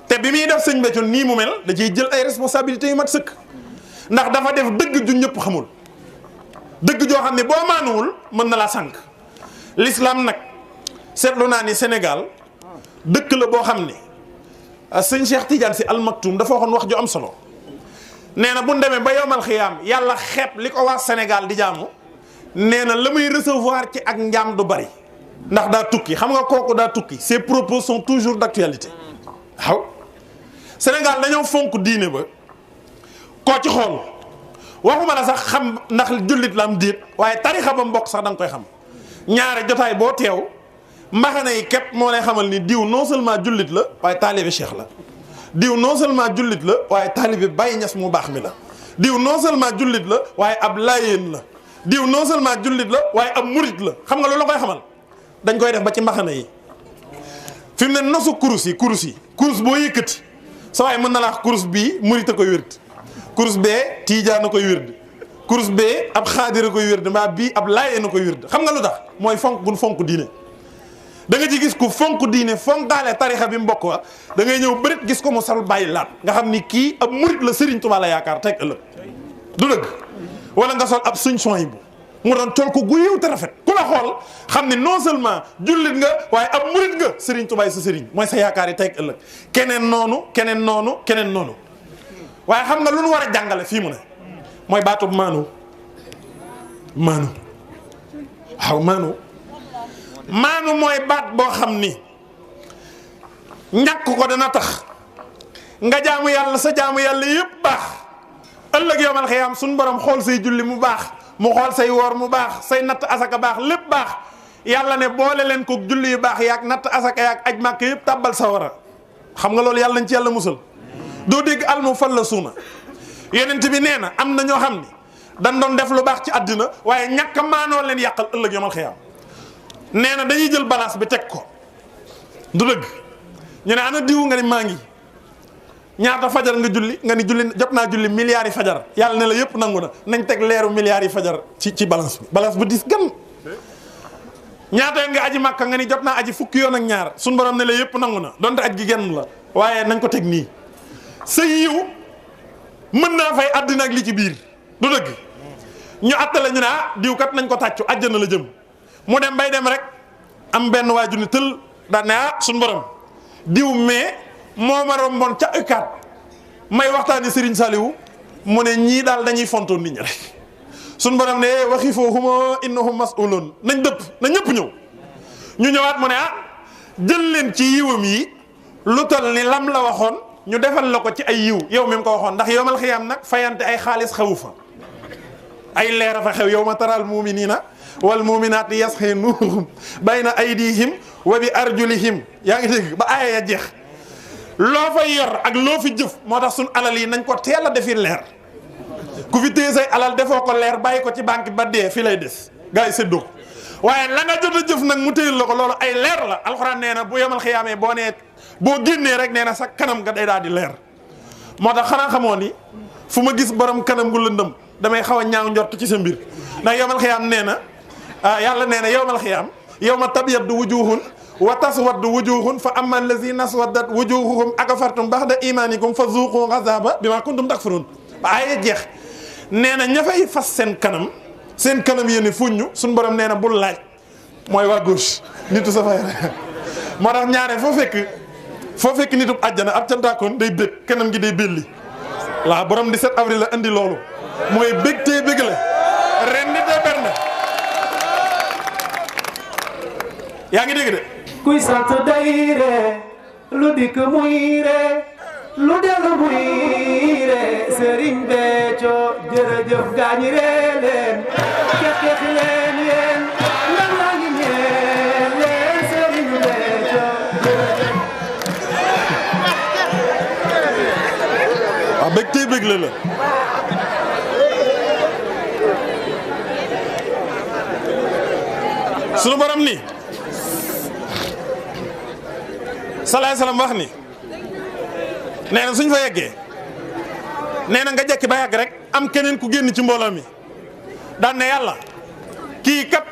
te bi muy def sëñ Béthio nii mu mel da ciy jël ay responsabilités yu mat sëkk ndax dafa def dëgg ju ñëpp xamul dëgg joo xam ne boo maanuwul mën na laa sànq l'islam nag seetlu naa ni Sénégal dëkk la boo xam ne sëñ Cheikh Tidiane Sy Al Maktoum dafa waxoon wax ju am solo nee na bu ñu demee ba yowmal xiyaam yàlla xeeb li ko waa Sénégal di jaamu nee na la muy recevoir ci ak njaam du bari ndax daa tukki xam nga kooku daa tukki ses propos sont toujours d'actualité waaw Sénégal dañoo fonk diine ba koo ci xool waxuma la sax xam ndax jullit la am déet waaye tarixa ba mbokk sax da nga koy xam ñaare jotaay boo teew mbaxana yi képp moo lay xamal ni diw non seulement jullit la waaye taalibe Cheikh la diw non seulement jullit la waaye taalibe Baye Niass mu baax mi la diw non seulement jullit la waaye ab laayeen la diw non seulement jullit la waaye ab murit la xam nga loolu la koy xamal dañ koy def ba ci mbaxana yi fi mu ne nosu kurus yi kurus boo yëkkati sa waaye mën na la wax kurus bii murit a koy wérd kurus bee tiijaan a koy wérd kurus bee ab xaadir a koy wérd mbaa bii ab laayeen a koy wérd xam nga lu tax mooy fonk gun fonk diine da nga ci gis ku fonk diine fonkaale tarixa bi mbokk wa da ngay ñëw bërit gis ko mu sal bàyyi laat nga xam ni kii ab murit la Serigne Touba la yaakaar teg ëllëg du dëgg wala nga sol ab suñ son yi bu mu doon col ko gu yiw te rafet ku la xool xam ne non seulement jullit nga waaye ab murit nga Serigne Touba sa Serigne mooy sa yaakaar yi teg ëllëg keneen noonu waaye xam nga lu nu war a jàngale fii mu ne mooy baatub maanu waaw maanu mooy baat boo xam ni ñàkk ko dana tax nga jaamu yàlla sa jaamu yàlla yëpp baax ëllëg yowmal xiyaam suñ borom xool say julli mu baax mu xool say woor mu baax say natt asaka baax lépp baax yàlla ne boole leen ko julli yu baax yaag natt asaka yaag aj màkk yëpp tàbbal sawara xam nga loolu yàlla nañ ci yàlla musal doo dégg almu fan la suuna yonent bi nee na am na ñoo xam ni dañ doon def lu baax ci àddina waaye ñàkk a maanoo leen yàqal ëllëg yowmal xiyaam nee na dañuy jël balance bi teg ko du dëgg ñu ne ana diw nga ni maa ngi ñaata fajar nga julli nga ni julli jot naa julli milliards yi fajar yàlla ne la yëpp nangu na nañ teg leeru milliards yi fajar ci balance bu diis gan ñaata yoon nga aji màkka nga ni jot naa aji fukki yoon ak ñaar suñu borom ne la yëpp nangu na donte aj gi genn la waaye nañ ko teg nii sa yiw mën naa fay àddina ak li ci biir du dëgg ñu attale ñu ne diw kat nañ ko tàccu àjjana la jëm mu dem bay dem rek am benn waaju ni tël daan ne suñu borom diw mais moo ma romboon ca ëkkaat may waxtaani Serigne Saliou mu ne ñii daal dañuy fontoon nit ñi rek suñu borom ne waxi foo huma innahum mas'ulun nañ dëpp na ñëpp ñëw ñu ñëwaat mu ne jël leen ci yiwam yi lu tal ni lam la waxoon ñu defal la ko ci ay yiw yow mi mu ko waxoon ndax yowmal xiyaam nag fayante ay xaalis xewu fa ay leer a fa xew yow ma taral muminina wal muminaati yasxe nuuruhum bayna aydihim wa bi arjulihim yaa ngi dégg ba aaya ya jeex loo fay yor ak loo fi jëf moo tax suñ alal yi nañ ko teel a defi leer ku fi téye say alal defoo ko leer bàyyi ko ci banque ba dee fi lay des gars yi séddoo ko waaye la nga jot a jëf nag mu téyel la ko loolu ay leer la alxuraan nee na bu yemal xiyaamee boo génnee rek nee na sa kanam nga day daal di leer moo tax xanaa xamoo ni fu ma gis borom kanam gu lëndëm damay xaw a ñaaw njort ci sa mbir ndax yemal xiyaam nee na yàlla nee na yawmal xiyaam yawma tabyaddu wujuhun wa taswaddu wujuhun fa amma allazina aswaddat wujuhuhum akafartum ba'da imanikum fa zuqu ghazaba bima kuntum takfurun ba ay jeex nee na ña fay fas seen kanam yéen fuññu suñu borom nee na bul laaj mooy waa gauche nitu safara moo tax ñaare foo fekk nitub àjjana ab cantaakoon day bég kanam gi day belli la borom 17 avril la indi loolu mooy bég tee bég la ren nit a berne yaa ngi dégg de kuy sant day ree lu dikk muy ree lu dellu muy ree Serigne Béthio jërëjëf gaañi ree leen kex leen yéen ndax laa ngi ñee leen Serigne Béthio jërëjëf. waaw bég tey bég la sunu borom ni salaay salaam wax ni nee na suñ fa yeggee nee na nga jekki ba yàgg rek am keneen ku génn ci mbooloo mi daan ne yàlla kii kat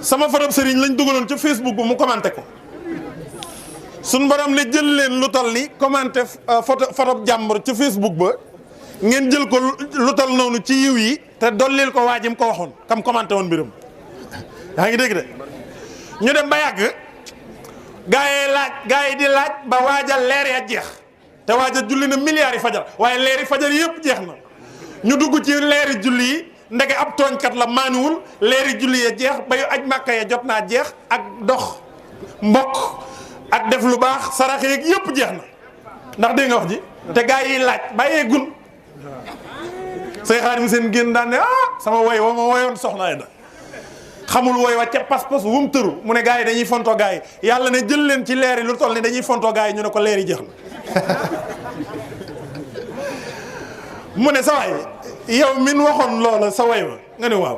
sama farab sëriñ lañ dugaloon ca Facebook bu mu commenté ko suñ borom ne jël leen lu toll ni commenté photo jàmbur ca Facebook ba ngeen jël ko lu toll noonu ci yiw yi te dollil ko waajim ko waxoon kam commenté woon mbiram yaa ngi dégg de ñu dem ba yàgg gaa yi di laaj ba waajal leer ya jeex te waajal julli na milliards yi fajar waaye leeri fajar yëpp jeex na ñu dugg ci leeri julli yi ndege ab tooñkat la maaniwul leeri julli ya jeex ba yu aj màkka ya jot naa jeex ak dox mbokk ak def lu baax sarax yeeg yëpp jeex na ndax dégg nga wax ji te gaa yi laaj bàyyee gun say xaar mi seen génn daan ne sama woy wa ma woyoon soxna da xamul woy wa ca pas-pas wu mu tëru mu ne gaa yi dañuy fontoo gaa yi yàlla ne jël leen ci leer yi lu toll ni dañuy fontoo gaa yi ñu ne ko leer yi jeex na mu ne sa waay yow min waxoon loola sa way wa nga ne waaw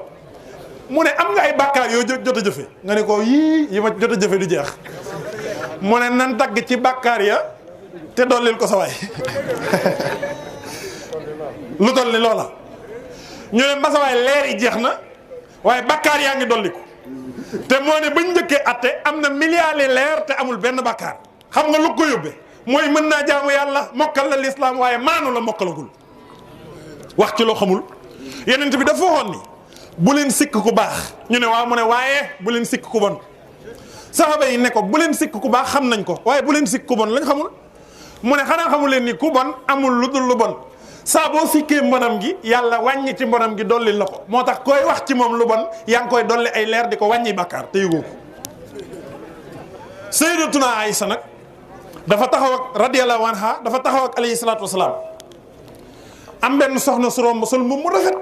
mu ne am nga ay bàkkaar yoo jot a jëfe nga ne ko yii yi ma jot a jëfe du jeex mu ne nan dagg ci bàkkaar ya te dollil ko sa waay lu toll ni loola ñu ne ba sa waay leer yi jeex na waaye bàkkaar yaa ngi dolliku te moo ne bañ njëkkee atte am na milliards leer te amul benn bàkkaar xam nga lu ko yóbbee mooy mën naa jaamu yàlla mokkal la lislaam waaye maanu la mokkalagul wax ci loo xamul yeneen bi dafa waxoon ni bu leen sikk ku baax ñu ne waaw mu ne waaye bu leen sikk ku bon saxaaba yi ne ko bu leen sikk ku baax xam nañ ko waaye bu leen sikk ku bon lañ xamul mu ne xanaa xamul leen ni ku bon amul lu dul lu bon saa boo sikkee mbonam gi yàlla wàññi ci mbonam gi dolli la ko moo tax koy wax ci moom lu bon yaa ngi koy dolli ay leer di ko wàññi bàkkaar te yëgoo ko Sayyidatuna Aïsa nag dafa taxaw ak radiyallahu anha dafa taxaw ak alayhi salaatu wasalaam am benn soxna su romb sol mbubb mu rafet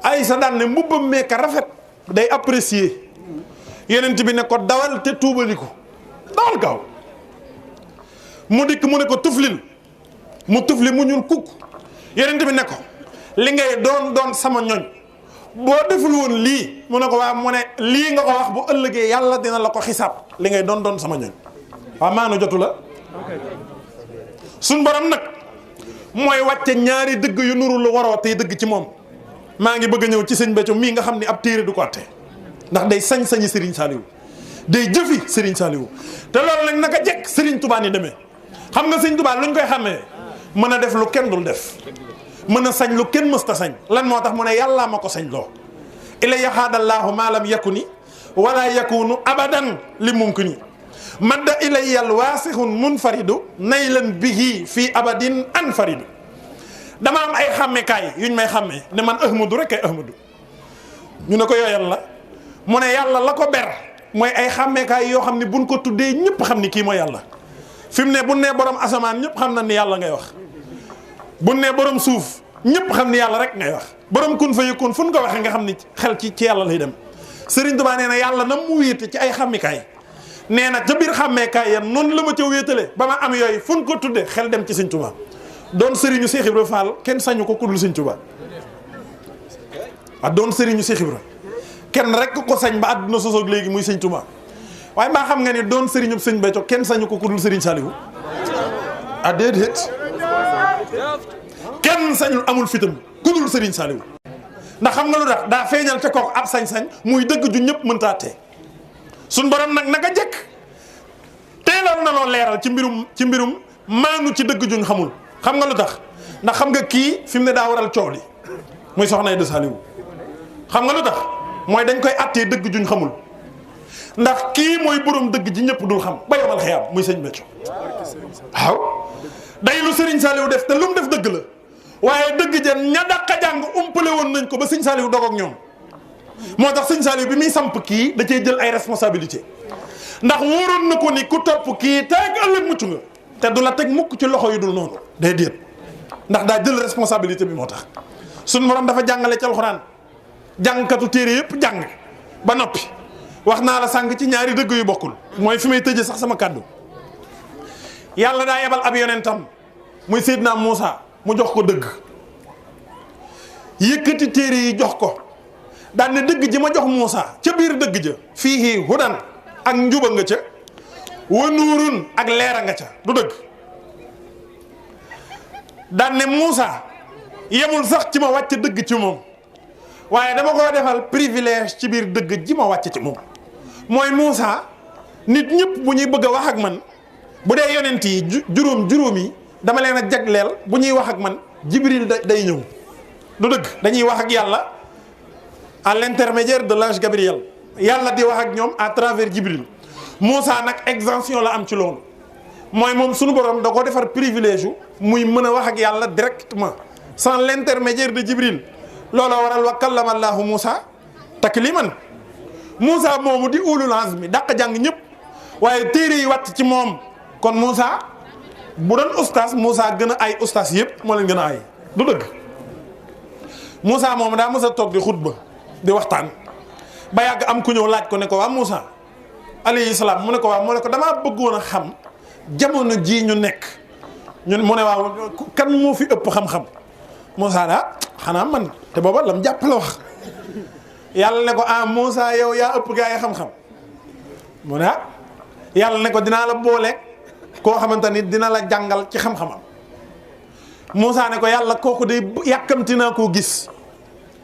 Aïsa daan ne mbubbam meeka rafet day apprécier yenent bi ne ko dawal te tuubali ko dawal gaaw mu dikk mu ne ko tuflil mu tufli mu ñuul kukk yenent bi ne ko li ngay doon sama ñoñ boo deful woon lii mu ne ko waa mu ne lii nga ko wax bu ëllëgee yàlla dina la ko xisaab li ngay doon sama ñoñ waaw maanu jotu la suñ borom nag mooy wàcce ñaari dëgg yu nuru lu waroo tey dëgg ci moom maa ngi bëgg a ñëw ci sëñ Béthio mii nga xam ni ab téere du ko atte ndax day sañ-sañi Serigne Saliou day jëfi Serigne Saliou te loolu nag naka jekk Serigne Touba ni demee xam nga Serigne Touba luñ koy xàmmee mën a def lu kenn dul def mën a sañ lu kenn mësta sañ lan moo tax mu ne yàllaa ma ko sañ loo ila yaxaadallaahu maa lam yakuni wala yakunu abadan li mumkini madda ilayyal waasixun munfaridu naylan bihi fii abadin anfaridu dama am ay xàmmekaay yuñ may xàmmee ne man ahmadu rek ay ahmadu ñu ne ko yooyal la mu ne yàlla la ko ber mooy ay xàmmekaay yoo xam ne buñ ko tuddee ñëpp xam ni kii mooy yàlla fi mu ne bu nee borom asamaan ñëpp xam na ni yàlla ngay wax bu nee borom suuf ñëpp xam ni yàlla rek ngay wax borom kun fa yëkkoon fu ñu ko waxee nga xam ni xel ci yàlla lay dem Serigne Touba nee na yàlla na mu wéete ci ay xàmmekaay nee na ca biir xàmmeekaay yan noonu la ma ca wéetale ba ma am yooyu fu ñu ko tuddee xel dem ci Serigne Touba doon Serigne Cheikh Ibra Fall kenn sañu ko ku dul Serigne Touba ah doon Serigne Cheikh Ibra kenn rek ko sañ ba àdduna sosoog léegi muy Serigne Touba waaye mbaa xam nga ni doon Serigne Sëñ Béthio kenn sañu ko ku dul Serigne Saliou ah déedéet kenn sañul amul fitam ku dul Serigne Saliou ndax xam nga lu tax daa feeñal ca kooku ab sañ-sañ muy dëgg ju ñëpp mënta tee suñ borom nag naka jëkk teeloon na loo leeral ci mbirum maanu ci dëgg juñ xamul. xam nga lu tax ndax xam nga kii fi mu ne daa waral coow li muy Soxna Aïda Saliou xam nga lu tax mooy dañ koy attee dëgg juñ xamul ndax kii mooy borom dëgg ji ñëpp dul xam ba yomal xiyaam muy sëñ Béthio waaw day lu Serigne Saliou def te lu mu def dëgg la waaye dëgg ja ña dàqa jàng umpale woon nañ ko ba sëñ Saliou dog ak ñoom moo tax sëñ Saliou bi muy samp kii da cee jël ay responsabilité ndax wóoroon na ko ni ku topp kii teg ëllëg mucc nga te du la teg mukk ci loxo yu dul noonu day déet ndax daa jël responsabilité bi moo tax suñ borom dafa jàngale ci alxuraan jàngkatu téere yëpp jàng ba noppi wax naa la sànq ci ñaari dëgg yu bokkul mooy fi may tëje sax sama kàddu yàlla daa yebal ab yonentam muy Seydina Muusa mu jox ko dëgg yëkkati téere yi jox ko daan ne dëgg ji ma jox Muusa ca biir dëgg ja fiihi hudan ak njuba nga ca wa nuurun ak leera nga ca du dëgg daan ne Muusa yemul sax ci ma wàcc dëgg ci moom waaye dama ko defal privilège ci biir dëgg ji ma wàcc ci moom mooy Muusa nit ñëpp bu ñuy bëgg a wax ak man bu dee yonent yi juróom yi dama leen a jagleel bu ñuy wax ak man Jibril day ñëw du dëgg dañuy wax ak yàlla à l'intermédiaire de l'ange Gabriel yàlla di wax ak ñoom à travers Jibril Muusa nag exemption la am ci loolu mooy moom sunu borom da ko defar privilège yu muy mën a wax ak yàlla directement sans l'intermédiaire de Jibril looloo waral wa kallama Allahu Muusa takliman Muusa moomu di ulul azmi dàq jàng ñëpp waaye téere yi wàcc ci moom kon Muusa bu doon ustaas Muusa gën a ay ustaas yëpp moo leen gën a ay du dëgg Muusa moomu daa mës a toog di xutba di waxtaan ba yàgg am ku ñëw laaj ko ne ko waa Muusa alayhi salaam mu ne ko waa mu ne ko damaa bëggoon a xam jamono jii ñu nekk ñun mu ne waaw kan moo fi ëpp xam-xam Muusa daa xanaa man te booba lam jàpp la wax yàlla ne ko ah Muusa yow yaa ëpp gaa yi xam-xam mu ne yàlla ne ko dinaa la boole koo xamante ni dina la jàngal ci xam-xamam Muusa ne ko yàlla kooku de yàkkamti naa koo gis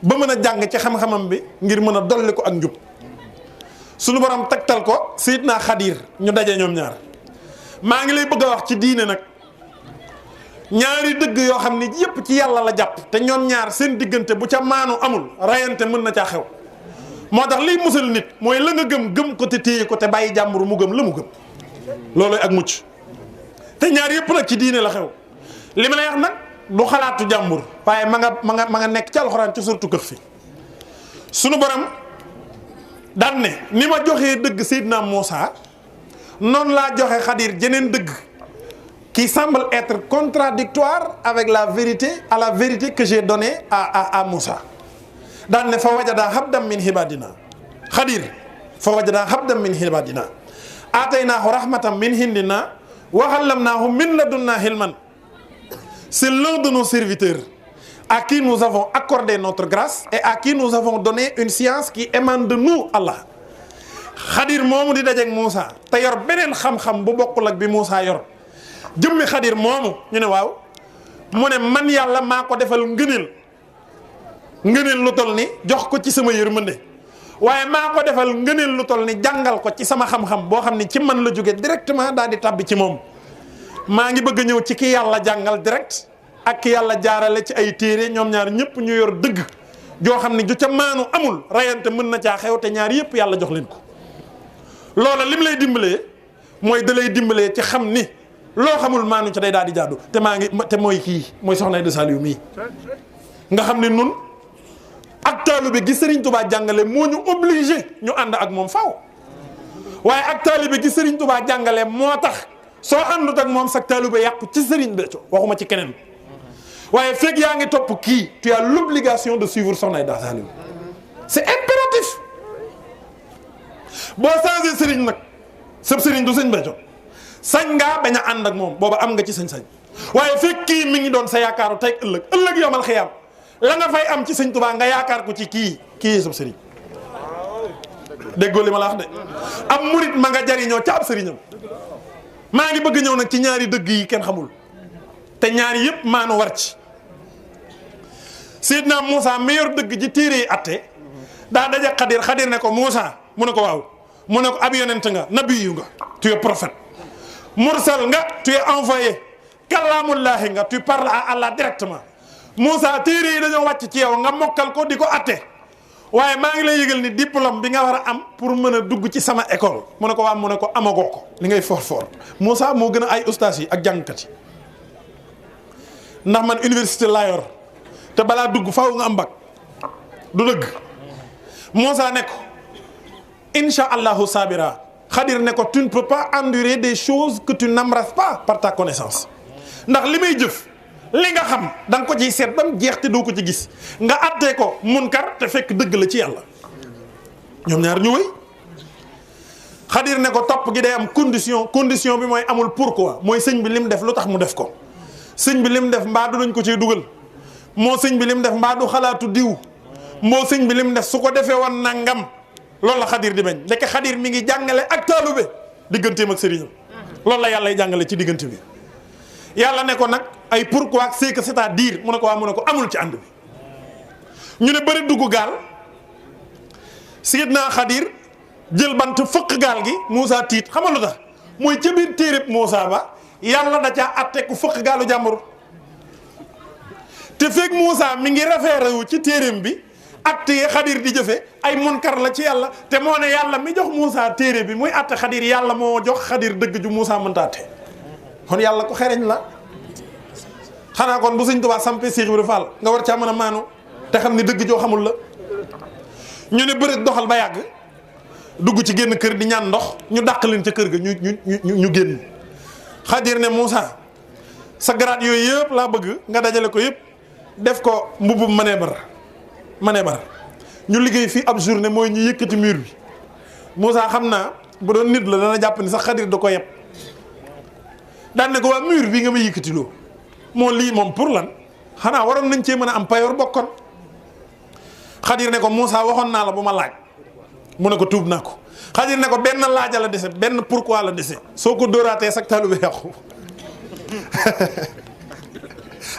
ba mën a jàng ci xam-xamam bi ngir mën a dolli ko ak njub sunu borom tegtal ko Seydina Xadir ñu daje ñoom ñaar maa ngi lay bëgg a wax ci diine nag ñaari dëgg yoo xam ni yépp ci yàlla la jàpp te ñoom ñaar seen diggante bu ca maanu amul rayante mën na caa xew moo tax liy musal nit mooy la nga gëm ko te téye ko te bàyyi jàmbur mu gëm la mu gëm loolu ak mucc te ñaar yépp nag ci diine la xew li ma lay wax nag du xalaatu jàmbur waaye ma nga nekk ci alxuraan ci surtout Kahf fi sunu borom daan ne ni ma joxee dëgg Seydina Muusa noonu laa joxe Xadir jeneen dëgg qui semble être contradictoire avec la vérité à la vérité que j'ai donnée à Muusa daan ne fa wajada habdan min ibadina Xadir fa wajada habdan min ibadina ataynaahu rahmatan min indina wa allamnaahu min ladunna ilman. C'est l'un de nos serviteurs à qui nous avons accordé notre grâce et à qui nous avons donné une science qui émane de nous Allah. Xadir moomu di dajeeg Muusa te yor beneen xam-xam bu bokkul ak bi Muusa yor jëmmi Xadir moomu ñu ne waaw mu ne man yàlla maa ko defal ngëneel lu toll ni jox ko ci sama yërmande waaye maa ko defal ngëneel lu toll ni jàngal ko ci sama xam-xam boo xam ni ci man la jóge directement daal di tàbbi ci moom. maa ngi bëgg a ñëw ci ki yàlla jàngal direct ak ki yàlla jaarale ci ay téere ñoom ñaar ñëpp ñu yor dëgg joo xam ne ju ca maanu amul rayante mën na caa xew te ñaar yëpp yàlla jox leen ko. loola lim lay dimbalee mooy da lay dimbalee ci xam ni loo xamul maanu ca day daal di jaadu te mooy kii mooy Soxna Aïda Saliou mii nga xam ne nun ak taalibe gi Serigne Touba jàngale moo ñu obligé ñu ànd ak moom faaw waaye ak taalibe gi Serigne Touba jàngale moo tax. soo àndut ak moom sax taalibe yàqu ci Serigne Béthio waxuma ci keneen waaye fekk yaa ngi topp kii tu as l'obligation de suivre Soxna Aïda Saliou c'est impératif boo changé Serigne nag sëb Serigne du Serigne Béthio sañ ngaa bañ a ànd ak moom booba am nga ci sañ-sañ waaye fekk kii mi ngi doon sa yaakaaru tey ëllëg yomal xiyaam la nga fay am ci Sëñ Tuubaa nga yaakaar ko ci kii sëb Serigne déggoo li ma la wax de am murit ma nga jariñoo ca ab Serignam. maa ngi bëgg ñëw nag ci ñaari dëgg yi kenn xamul te ñaari yëpp maanu war ci Seydina Muusa meilleur dëgg ji téere yi atte daa daje Xadir ne ko Muusa mu ne ko waaw mu ne ko ab yonent nga nabiyu nga tu es prophète mursal nga tu es envoyé kalaamullahi nga tu parles à Allah directement Moussa téere yi dañoo wàcc ci yow nga mokkal ko di ko atte waaye maa ngi lay yëgal ni diplôme bi nga war a am pour mën a dugg ci sama école mu ne ko waa mu ne ko amagoo ko li ngay fort Moussa moo gën a ay ustaas yi ak jàngkat yi ndax man université laa yor te balaa dugg faaw nga am bac du dëgg Moussa ne ko incha allahu sabira Khadir ne ko tu ne peux pas endurer des choses que tu n'embrasses pas par ta connaissance ndax li may jëf li nga xam da nga ko ciy seet ba mu jeex te doo ko ci gis nga attee ko munkar te fekk dëgg la ci yàlla ñoom ñaar ñu wéy Khadir ne ko topp gi day am condition bi mooy amul pourquoi mooy sëñ bi lim def lu tax mu def ko sëñ bi lim def mbaa du nañ ko ciy dugal moo sëñ bi lim def mbaa du xalaatu diw moo sëñ bi lim def su ko defee woon nangam loolu la Khadir di bañ ndeke Khadir mi ngi jàngale ak taalube digganteem ak sëriñam loolu la yàlla jàngale ci diggante bi yàlla ne ko nag ay pourquoi c'est que c'est-à-dire mu ne ko waa mu ne ko amul ci ànd bi ñu ne bëri dugg gaal Seydina Khadir jël bant fëq gaal gi Moussa tiit xamal lu tax mooy ca biir téereb Moussa ba yàlla da caa atte ku fëq gaalu jàmbur te fekk Moussa mi ngi référé wu ci téereem bi atte yi Khadir di jëfe ay munkar la ci yàlla te moo ne yàlla mi jox Moussa téere bi muy atte Khadir yàlla moo jox Khadir dëgg ju Moussa mënta atte kon yàlla ko xereñ la xanaa kon bu Sëñ Tuubaa sampee Cheikh Ibrahima Fall nga war caa mën a maanu te xam ni dëgg joo xamul la ñu ne bëri doxal ba yàgg dugg ci génn kër di ñaan ndox ñu dàq leen ca kër ga ñu génn Khadir ne Moussa sa garaat yooyu yëpp laa bëgg nga dajale ko yëpp def ko mbubbum manebar ñu liggéey fii ab journée mooy ñu yëkkati mur bi Moussa xam naa bu doon nit la dana jàpp ni sax Khadir da ko yeb daan ne ko waa mur bi nga ma yëkkatiloo moo lii moom pour lan xanaa waroon nañ cee mën a am payoor bokkoon Khadir ne ko Moussa waxoon naa la bu ma laaj mu ne ko tuub naa ko Khadir ne ko benn laaja la dese benn pourquoi la dese soo ko dóoraatee sax taalibe yàqu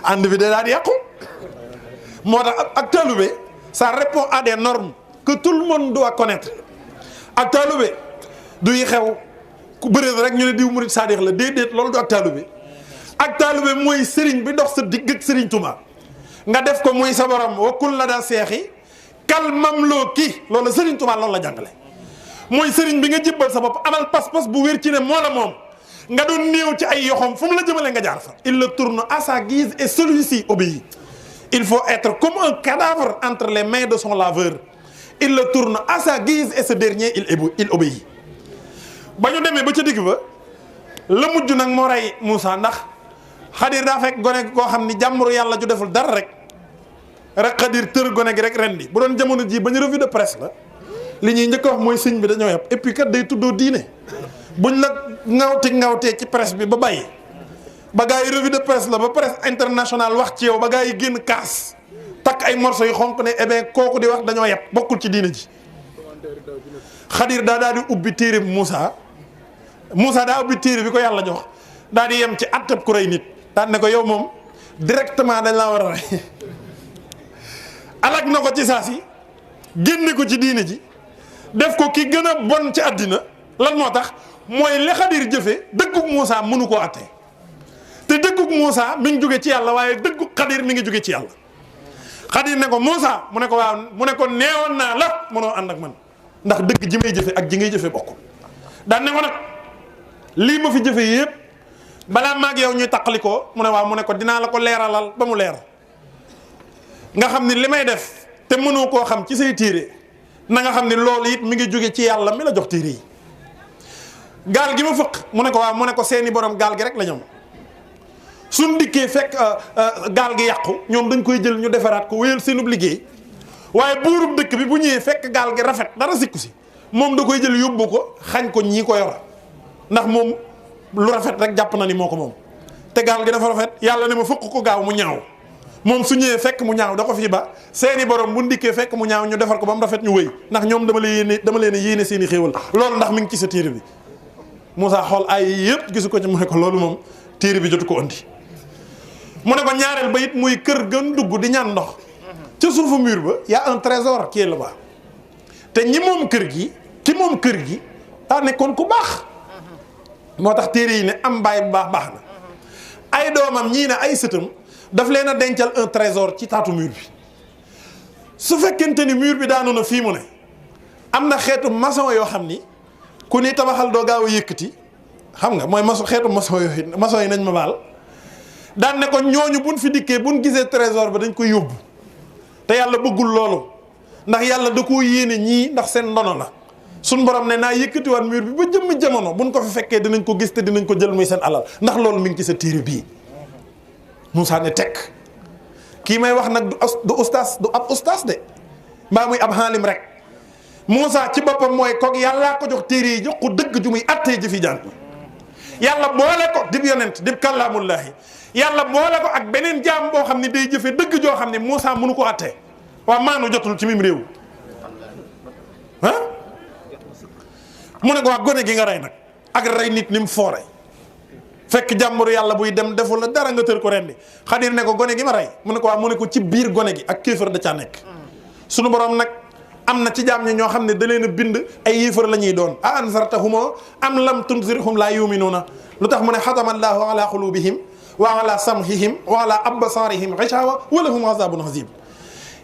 ànd bi de daal di yàqu moo tax ak taalibe ça répond à des normes que tout le monde doit connaître ak taalibe du yi xew ku bëreet rek ñu ne diw murid saadix la déedéet loolu du ak taalibe ak taalibe mooy sëriñ bi dox sa digg ak sëriñ Tuubaa nga def ko muy sa borom wakkul la daa seexi kal mamlooki loolu sëriñ Tuubaa loolu la jàngale mooy sëriñ bi nga jébbal sa bopp amal pas-pas bu wér ci ne moo la moom nga doon néew ci ay yoxom fu mu la jëmale nga jaar fa il le tourne à sa guise et celui-ci obéit il faut être comme un cadavre entre les mains de son laveur il le tourne à sa guise et ce dernier il obéit ba ñu demee ba ca digg ba la mujj nag moo rey Moussa ndax Khadir daa fekk gone koo xam ni jàmburu yàlla ju deful dara rek Khadir tër gone gi rek ren di bu doon jamono ji ba ñu revue de presse la li ñuy njëkk a wax mooy sëñ bi dañoo yàpp et puis kat day tuddoo diine buñ la ŋawtee ci presse bi ba bàyyi ba gaa yi revue de presse la ba presse internationale wax ci yow ba gaa yi génn kaas takk ay morceaux yu xonq ne eh bien kooku di wax dañoo yàpp bokkul ci diine ji Khadir daal di ubbi téere Moussa daa ubbi téere bi ko yàlla jox daal di yem ci attab ku rey nit daal ne ko yow moom directement dañ laa war a rey alak na ko ci saa si génne ko ci diine ji def ko ki gën a bon ci àddina lan moo tax mooy li Khadir jëfe dëggug Moussa mënu koo attee te dëggug Moussa mi ngi jóge ci yàlla waaye dëggug Khadir mi ngi jóge ci yàlla Khadir ne ko Moussa mu ne ko waaw mu ne ko neewoon naa la mënoo ànd ak man ndax dëgg ji may jëfe ak ji ngay jëfe bokkul daan ne ko nag lii ma fi jëfe yëpp balaa maag yow ñuy taqali ko mu ne waaw mu ne ko dinaa la ko leeralal ba mu leer nga xam ni li may def te mënoo koo xam ci say téere na nga xam ni loolu it mi ngi jóge ci yàlla mi la jox téere yi gaal gi ma fëq mu ne ko waaw mu ne ko seeni borom gaal gi rek la ñoom suñ dikkee fekk gaal gi yàqu ñoom dañ koy jël ñu defaraat ko wéyal seenub liggéey waaye buurub dëkk bi bu ñëwee fekk gaal gi rafet dara sikku si moom da koy jël yóbbu ko xañ ko ñii ko yor ndax moom lu rafet rek jàpp na ni moo ko moom te gaal gi dafa rafet yàlla ne ma fëq ko gaaw mu ñaaw moom su ñëwee fekk mu ñaaw da ko fii ba seeni borom bu ndikkee fekk mu ñaaw ñu defar ko ba mu rafet ñu wëy ndax ñoom dama leen a yéene seeni xéewal loolu ndax mi ngi ci sa téere bi Moussa xool ay yëpp gisu ko ci mu ne ko loolu moom téere bi jotu ko andi mu ne ko ñaareel ba it muy kër gën dugg di ñaan ndox ca suufu mur ba y a un trésor qui est là-bas te ñi moom kër gi ki moom kër gi daa nekkoon ku baax moo tax téere yi ne am baay bu baax baax na ay doomam ñii ne ay sëtam daf leen a dencal un trésor ci taatu mur bi su fekkente ni mur bi daanu na fii mu ne am na xeetu maçon yoo xam ni ku ni tabaxal doo gaaw a yëkkati xam nga mooy xeetu maçon yooyu maçon yi nañ ma baal daan ne ko ñooñu buñ fi dikkee buñ gisee trésor ba dañ koy yóbbu te yàlla bëggul loolu ndax yàlla da koo yéene ñii ndax seen ndono la suñ borom ne naa yëkkatiwaat mur bi ba jëmmi jamono buñ ko fi fekkee dinañ ko gis te dinañ ko jël muy seen alal ndax loolu mi ngi ci sa téere bii Moussa ne tekk kii may wax nag du ustaas du ab ustaas de mbaa muy ab xaalim rek Moussa ci boppam mooy kook yàllaa ko jox téere yi jox ko dëgg ju muy attee ji fi jaan yàlla boole ko dib yonent dib kàllaamullaahi yàlla boole ko ak beneen jaam boo xam ne day jëfe dëgg joo xam ne Moussa mënu ko attee waaw maanu jotul ci mim réew ah mu ne ko waa gone gi nga rey nag ak rey nit ni mu foore fekk jàmbur yàlla buy dem deful la dara nga tër ko rendi Xadir ne ko gone gi ma rey mu ne ko waa mu ne ko ci biir gone gi ak kéefar da caa nekk sunu borom nag am na ci jaam ñi ñoo xam ne da leen a bind ay yéefar la ñuy doon a anzartahum am lam tunzirhum laa yuminuuna lu tax mu ne xatama allahu ala qulubihim wa ala samhihim wa ala absarihim ghishawa wa lahum azabun azim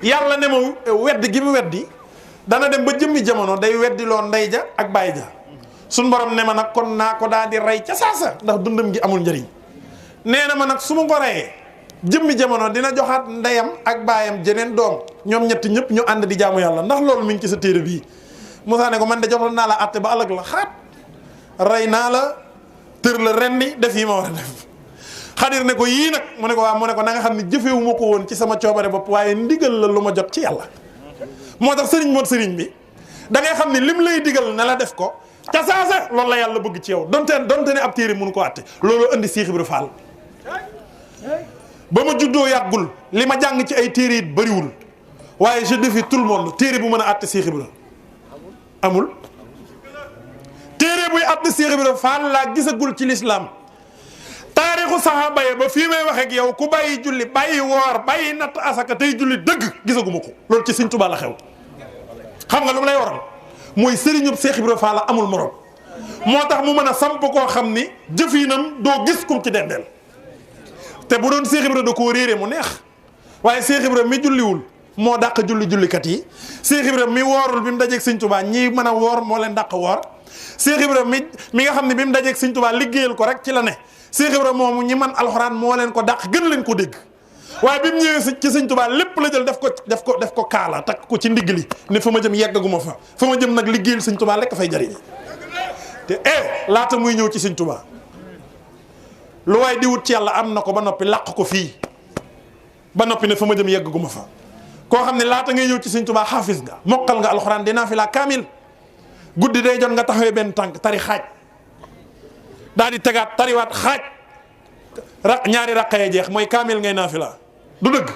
yàlla ne ma weddi gi mu weddi dana dem ba jëmmi jamono day weddi loo ndey ja ak baay ja suñ borom ne ma nag kon naa ko daal di rey ca saasa ndax dundam gi amul njëriñ nee na ma nag su ma ko reyee jëmmi jamono dina joxaat ndeyam ak baayam jeneen doom ñoom ñetti ñëpp ñu ànd di jaamu yàlla ndax loolu mi ngi ci sa téere bii Moussa ne ko man de jotoon naa la àtte ba ëllëg la xaat rey naa la tër la rendi def yi ma war a def Xadir ne ko yii nag mu ne ko waaw mu ne ko na nga xam ne jëfewu ma ko woon ci sama coobare bopp waaye ndigal la lu ma jot ci yàlla moo tax sëriñ moot sëriñ bi da ngay xam ne lim lay digal ne la def ko ca saasa loolu la yàlla bëgg ci yow donte ne ab téere mënu ko àtte loolu indi Cheikh Ibra Fall ba ma juddoo yàggul li ma jàng ci ay téere it bëriwul waaye je défie tout le monde téere bu mën a àtte Cheikh Ibra amul téere buy àtte Cheikh Ibra Fall laa gisagul ci l'islam taarixu saxaaba yi ba fii may wax ak yow ku bàyyi julli bàyyi woor bàyyi natt asaka tey julli dëgg gisaguma ko loolu ci Sëñ Tuubaa la xew xam nga lu mu lay waral mooy sëriñub Cheikh Ibra Fall amul morom moo tax mu mën a samp koo xam ni jëfinam doo gis kum ci dendeel te bu doon Cheikh Ibra da koo réere mu neex waaye Cheikh Ibra mi julliwul moo dàq jullikat yi Cheikh Ibra mi woorul bi mu dajeeg Sëñ Tuubaa ñii mën a woor moo leen dàq woor Cheikh Ibra mi nga xam ne bi mu dajeeg Sëñ Tuubaa liggéeyal ko rek ci la ne Cheikh Ibra moomu ñi man alxuraan moo leen ko dàq gën leen ko dégg waaye bi mu ñëwee ci Sëñ Tuubaa lépp la jël def ko kaala takk ko ci ndigg li ne fa ma jëm yeggaguma fa ma jëm nag liggéeyal Sëñ Tuubaa lekk fay jariñ te laata muy ñëw ci Sëñ Tuubaa lu waaye di wut ci yàlla am na ko ba noppi làq ko fii ba noppi ne fa ma jëm yeggaguma fa koo xam ne laata ngay ñëw ci Sëñ Tuubaa xaafis nga mokkal nga alxuraan dinaa fi laa kaamil guddi day jot nga taxawee benn tànk tari xaaj daal di tegaat tariwaat xaaj ñaari raqee jeex mooy kaamil ngay naafila du dëgg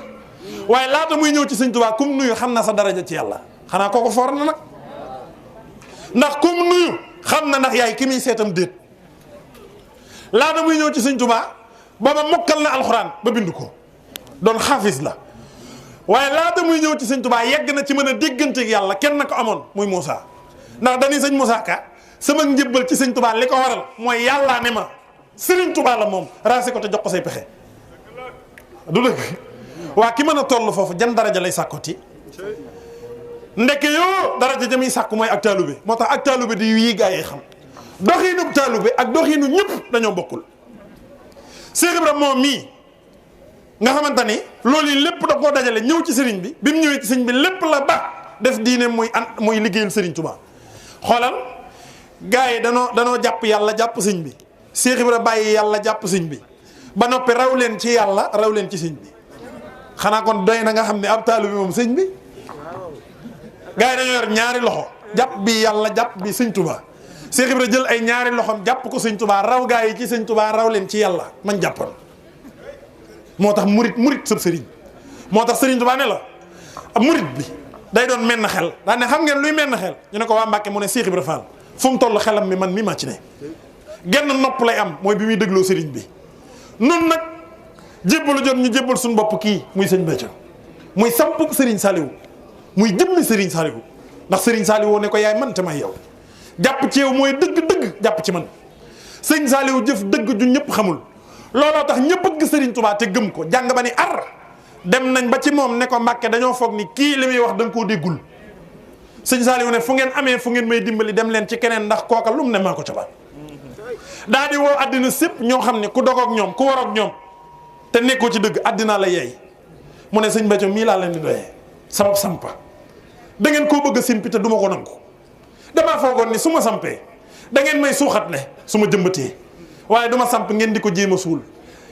waaye laata muy ñëw ci Sëñ Tuubaa kum nuyu xam na sa daraja ci yàlla xanaa kooku foor na nag ndax kum nuyu xam na ndax yaay ki muy seetam déet laata muy ñëw ci Sëñ Tuubaa booba mokkal na alxuraan ba bind ko doon xaafis la waaye laata muy ñëw ci Sëñ Tuubaa yegg na ci mën a déggante ak yàlla kenn na ko amoon muy Moussa ndax dañuy sëñ Moussa Ka sama njëbbal ci Sëñ Tuubaa li ko waral mooy yàllaa ne ma Sëriñ Tuubaa la moom raasi ko te jox ko say pexe du dëgg waa ki mën a toll foofu jan daraja lay sàkkoti ndeke yoo daraja jamiy sàkku mooy ak taalube moo tax ak taalube di yii gaa yi xam doxiinu taalube ak doxiinu ñëpp dañoo bokkul Cheikh Ibra moom mii nga xamante ni loolu yi lépp da koo dajale ñëw ci sëriñ bi bi mu ñëwee ci sëriñ bi lépp la ba def diine muy liggéeyal Sëriñ Tuubaa xoolal gaa yi danoo jàpp yàlla jàpp sëñ bi Cheikh Ibra bàyyi yàlla jàpp sëñ bi ba noppi raw leen ci yàlla raw leen ci sëñ bi xanaa kon doy na nga xam ne ab taalu bi moom sëñ bi gaa yi dañoo yor ñaari loxo jàpp bi yàlla jàpp bi Sëñ Tuubaa Cheikh Ibra jël ay ñaari loxom jàpp ko Sëñ Tuubaa raw gaa yi ci Sëñ Tuubaa raw leen ci yàlla man jàppoon moo tax murit sëb sëriñ moo tax Sëriñ Tuubaa ne la ab murit bi day doon menn xel daa ne xam ngeen luy menn xel ñu ne ko waa Mbàkke mu ne Cheikh Ibra Fall fu mu toll xelam mi man mi ma ci ne genn nopp lay am mooy bi muy dégloo sëriñ bi nun nag jébbalu jot ñu jébbal suñu bopp kii muy sëñ Béthio muy sampub Sëriñ Saliou muy jëmmi Sëriñ Saliou ndax Sëriñ Saliou ne ko yaay man te may yow jàpp ci yow mooy dëgg-dëgg jàpp ci man sëñ Saliou jëf dëgg ju ñëpp xamul looloo tax ñëpp bëgg Serigne Touba te gëm ko jàng ba ni ar dem nañ ba ci moom ne ko Mbàkke dañoo foog ni kii li muy wax da nga koo déggul sëñ Saliou ne fu ngeen amee fu ngeen may dimbali dem leen ci keneen ndax kooka lu mu ne maa ko ca ba daa di woo àddina sépp ñoo xam ne ku dogoog ñoom ku waroog ñoom te nekkoo ci dëgg àddina la yeey mu ne sëñ Béthio mii laa leen di doyee sabab sampa da ngeen koo bëgg a simpi te du ma ko nangu damaa foogoon ni su ma sampee da ngeen may suuxat ne su ma jëmbatee waaye du ma samp ngeen di ko jéem a suul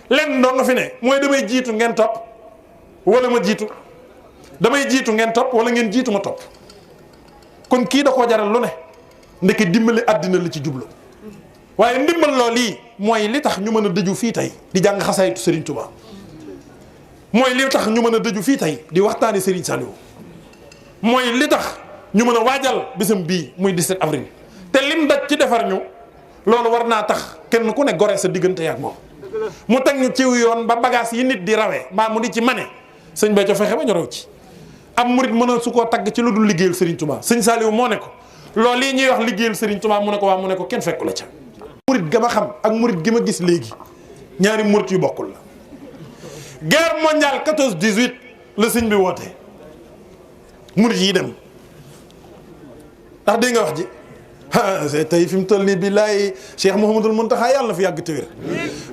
lenn doo nga fi ne mooy damay jiitu ngeen topp wala ma jiitu damay jiitu ngeen topp wala ngeen jiitu ma topp kon kii da koo jaral lu ne ndeke dimbali àddina la ci jublu waaye ndimbal loolu lii mooy li tax ñu mën a dëju fii tey di jàng xasaytu Serigne Touba mooy li tax ñu mën a dëju fii tey di waxtaani Serigne Saliou mooy li tax ñu mën a waajal bisam bii muy 17 avril te lim daj ci defar ñu loolu war naa tax kenn ku ne gore sa diggante yaak moom mu teg ñu ciw yoon ba bagage yi nit di rawee mbaa mu di ci mane sëñ Béthio fexe ba ñu raw ci am murit mën a su koo tagg ci lu dul liggéeyal Serigne Touba sëñ Saliou moo ne ko loolu lii ñuy wax liggéeyal Serigne Touba mu ne ko waa mu ne ko kenn fekku la ca murit ga ma xam ak murit gi ma gis léegi ñaari murit yu bokkul la guerre mondiale 14-18 la sëñ bi woote murit yi dem ndax dégg nga wax ji c'est tey fi mu toll nii billaay Cheikh Mouhamadul Mountakha yàlla na fi yàgg te wér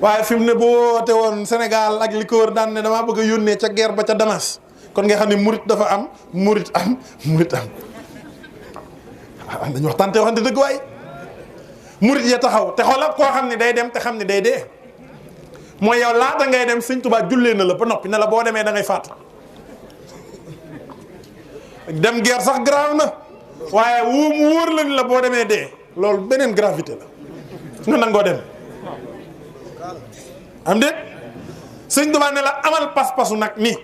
waaye fi mu ne boo woote woon Sénégal ak li ko wër daan ne damaa bëgg a yónnee ca guerre ba ca Damas kon nga xam ne murit dafa am murit am murit am waaw dañu waxtaan te waxante dëgg waay murit ya taxaw te xoolal koo xam ne day dem te xam ne day dee mooy yow laata ngay dem sëñ Tuubaa jullee na la ba noppi ne la boo demee da ngay faatu dem guerre sax grave na waaye mu wóor la ni la boo demee dee loolu beneen gravité la nga nangoo dem am déet sëñ Tuubaa ne la amal pas-pasu nag ni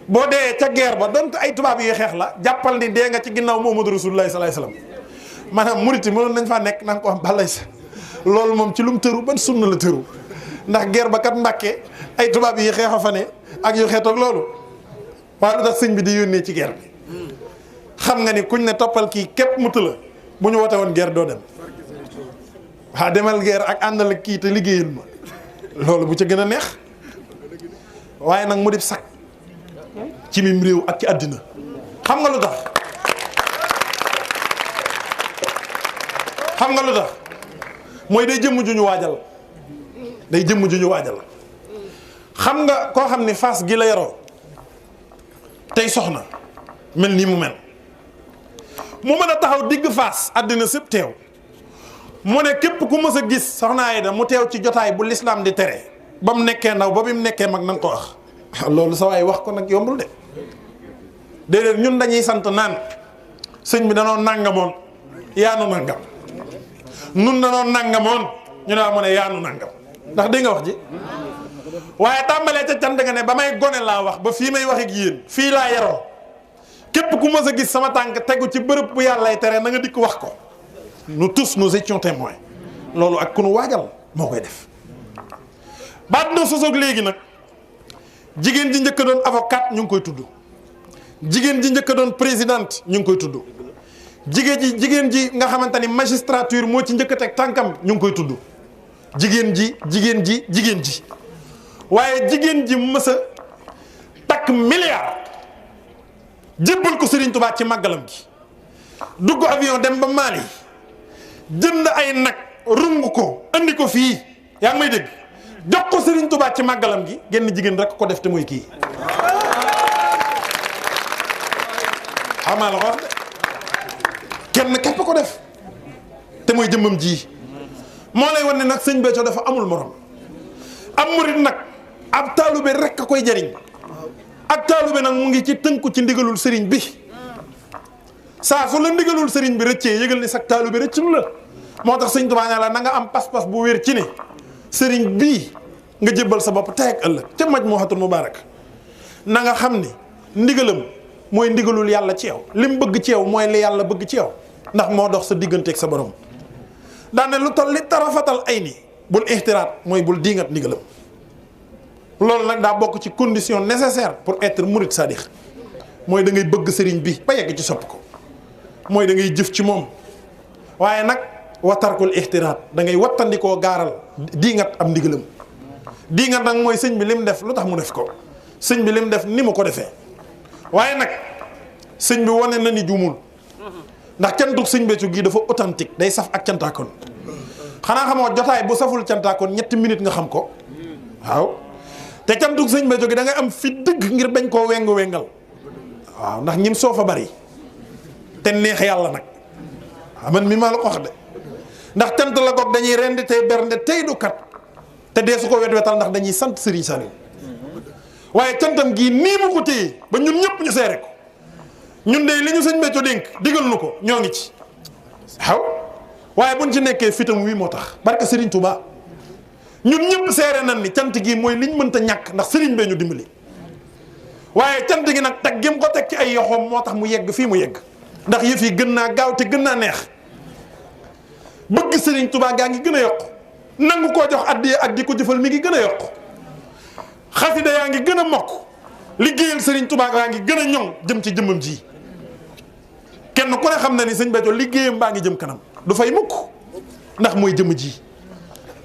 boo dee ca guerre ba donte ay tubaab yi xeex la jàppal ni dee nga ci ginnaaw Muhammadu Rasulullaahi sallallaahu alayhi wa sallam maanaam murit yi mënoon nañ faa nekk na nga ko am balay sa loolu moom ci lu mu tëru ban sunna la tëru ndax guerre ba kat Mbàkke ay tubaab yi xeexa fa ne ak yu xeetoog loolu waaye lu tax sëñ bi di yónnee ci guerre bi xam nga ni kuñ ne toppal kii képp mutu la bu ñu wote woon guerre doo dem waa demal guerre ak àndal kii te liggéeyal ma loolu bu ca gën a neex waaye nag mu def sax ci mim réew ak ci àddina xam nga lu tax mooy day jëmm ju ñu waajal xam nga koo xam ni Fass gi la yaroo tey soxna mel nii mu mel mu mën a taxaw digg Fass àddina sëpp teew mu ne képp ku mës a gis soxna Ayda mu teew ci jotaay bu lislaam di tere ba mu nekkee ndaw ba bi mu nekkee mag na nga ko wax loolu sa waay wax ko nag yombul de déedéet ñun dañuy sant naan sëñ bi danoo nangamoon yaanu nangam nun danoo nangamoon ñu ne mu ne yaanu nangam ndax dégg nga wax ji waaye tàmbalee ca cant nga ne ba may gone laa wax ba fii may wax ak yéen fii laa yaroo képp ku mës a gis sama tànk tegu ci bërëb bu yàllay tere na nga dikk wax ko nous tous nous étions témoins loolu ak ku nu waajal moo koy def baat na sosoog léegi nag jigéen ji njëkk a doon avocat ñu ngi koy tudd jigéen ji njëkk a doon présidente ñu ngi koy tudd jigéen ji nga xamante ni magistrature moo ci njëkk a teg tànkam ñu ngi koy tudd jigéen ji waaye jigéen ji mës a takk milliard jébbal ko Serigne Touba ci màggalam gi dugg avion dem ba Mali jënd ay nag rungu ko andi ko fii yaa ngi may dégg jox ko Serigne Touba ci màggalam gi genn jigéen rek ko def te mooy kii xamaa la ko wax de kenn képp ko def te mooy jëmmam ji moo lay wan ne nag sëñ Béthio dafa amul morom am murit nag ab taalube rek a koy jariñ ak taalube nag mu ngi ci tënku ci ndigalul sëriñ bi saa su la ndigalul sëriñ bi rëccee yëgal ni sax taalube rëccul la moo tax sëñ Tuubaa la na nga am pas-pas bu wér ci ne sëriñ bii nga jébbal sa bopp tey ak ëllëg ca Majmuhatul Mubarak na nga xam ni ndigalam mooy ndigalul yàlla ci yow lim bëgg ci yow mooy li yàlla bëgg ci yow ndax moo dox sa digganteeg sa borom daane lu toll li tarafatal ay ni bul ixtiraat mooy bul diingat ndigalam loolu nag daa bokk ci condition nécessaire pour être murid sadiq mooy da ngay bëgg sëriñ bi ba yegg ci sopp ko mooy da ngay jëf ci moom waaye nag wa tarkul ixtiraat da ngay wattandikoo gaaral di ngat am ndigalam di ngat nag mooy sëñ bi lim def lu tax mu def ko sëñ bi lim def ni mu ko defee waaye nag sëñ bi wane na ni juumul ndax cantug sëñ Béthio gii dafa authentique day saf ak cantaakoon xanaa xamoo jotaay bu saful cantaakoon 3 minutes nga xam ko waaw te cantug sëñ Béthio gi da ngay am fi dëgg ngir bañ koo wengal waaw ndax ñim soo fa bari te neex yàlla nag man mi maa la ko wax de ndax cant la goog dañuy rendi tey bernde tey du kat te dee su ko wet-wetal ndax dañuy sant Serigne Saliou waaye cantam gii nii mu ko téye ba ñun ñëpp ñu seere ko ñun de li ñu sëñ Béthio dénk digal nu ko ñoo ngi ci waaw waaye buñ ci nekkee fitam wi moo tax barke Serigne Touba ñun ñëpp seere nan ni cant gii mooy liñ mënta ñàkk ndax Serigne bee ñu dimbali waaye cant gi nag teg gim ko teg ci ay yoxoom moo tax mu yegg fii mu yegg ndax yëf yi gën naa gaaw te gën naa neex bëgg Serigne Touba gaa ngi gën a yokku nangu koo jox addiya ak di ko jëfal mi ngi gën a yokku xasida yaa ngi gën a mokk liggéeyal Serigne Touba gaa ngi gën a ñoŋ jëm ci jëmmam ji kenn ku ne xam na ni sëñ Béthio liggéeyam baa ngi jëm kanam du fay mukk ndax mooy jëmm ji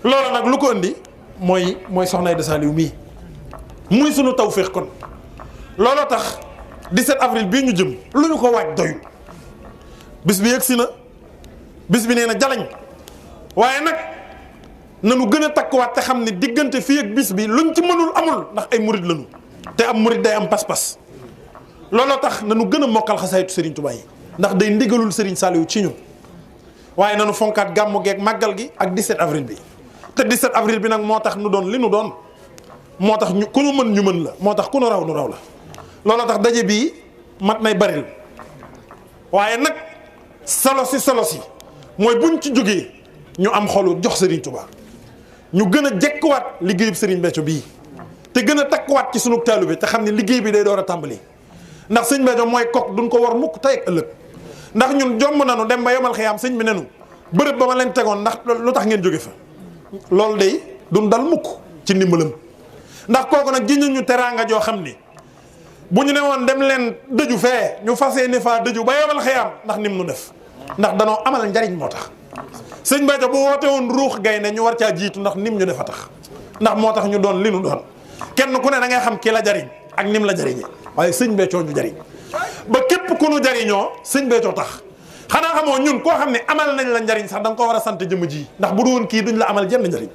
loolu nag lu ko indi mooy Soxna Aïda Saliou mii muy sunu tawféex kon looloo tax 17 avril bii ñu jëm lu ñu ko waaj doyul bis bi yegsi na bis bi nee na jalañ waaye nag nanu gën a takkuwaat te xam ne diggante fii ak bis bi luñ ci mënul amul ndax ay murid lañu te am murid day am pas-pas looloo tax nanu gën a mokkal xasaytu Serigne Touba yi ndax day ndigalul Serigne Saliou ci ñun waaye nanu fonkaat gàmmu geeg màggal gi ak 17 avril bi te 17 avril bi nag moo tax nu doon li nu doon moo tax ñu ku nu mën ñu mën la moo tax ku nu raw la looloo tax daje bii mat nay baril waaye nag solo si mooy buñ ci jógee ñu am xolu jox Serigne Touba ñu gën a jekkuwaat liggéeyub Serigne Béthio bii te gën a takkuwaat ci sunu taalu bi te xam ne liggéey bi day door a tàmbali ndax sëñ Béthio mooy kok duñ ko war mukk tey ak ëllëg ndax ñun jomb nanu dem ba yomal xiyaam sëñ bi nenu bërëb ba ma leen tegoon ndax lu tax ngeen jóge fa loolu day duñ dal mukk ci ndimbalam ndax kooku nag jiñu ñu teraanga joo xam ni bu ñu ne woon dem leen dëju fee ñu fas yéene faa dëju ba yomal xiyaam ndax nim nu def ndax danoo amal njariñ moo tax sëñ Béthio bu woote woon ruux gaynde ñu war caa jiitu ndax nim ñu defa tax ndax moo tax ñu doon li nu doon kenn ku ne da ngay xam ki la jariñ ak nim la jariñe waaye sëñ Béthio ñu jariñ ba képp ku nu jariñoo sëñ Béthio tax xanaa xamoo ñun koo xam ne amal nañ la njariñ sax da nga ko war a sant jëmm ji ndax bu du woon kii duñ la amal jenn njariñ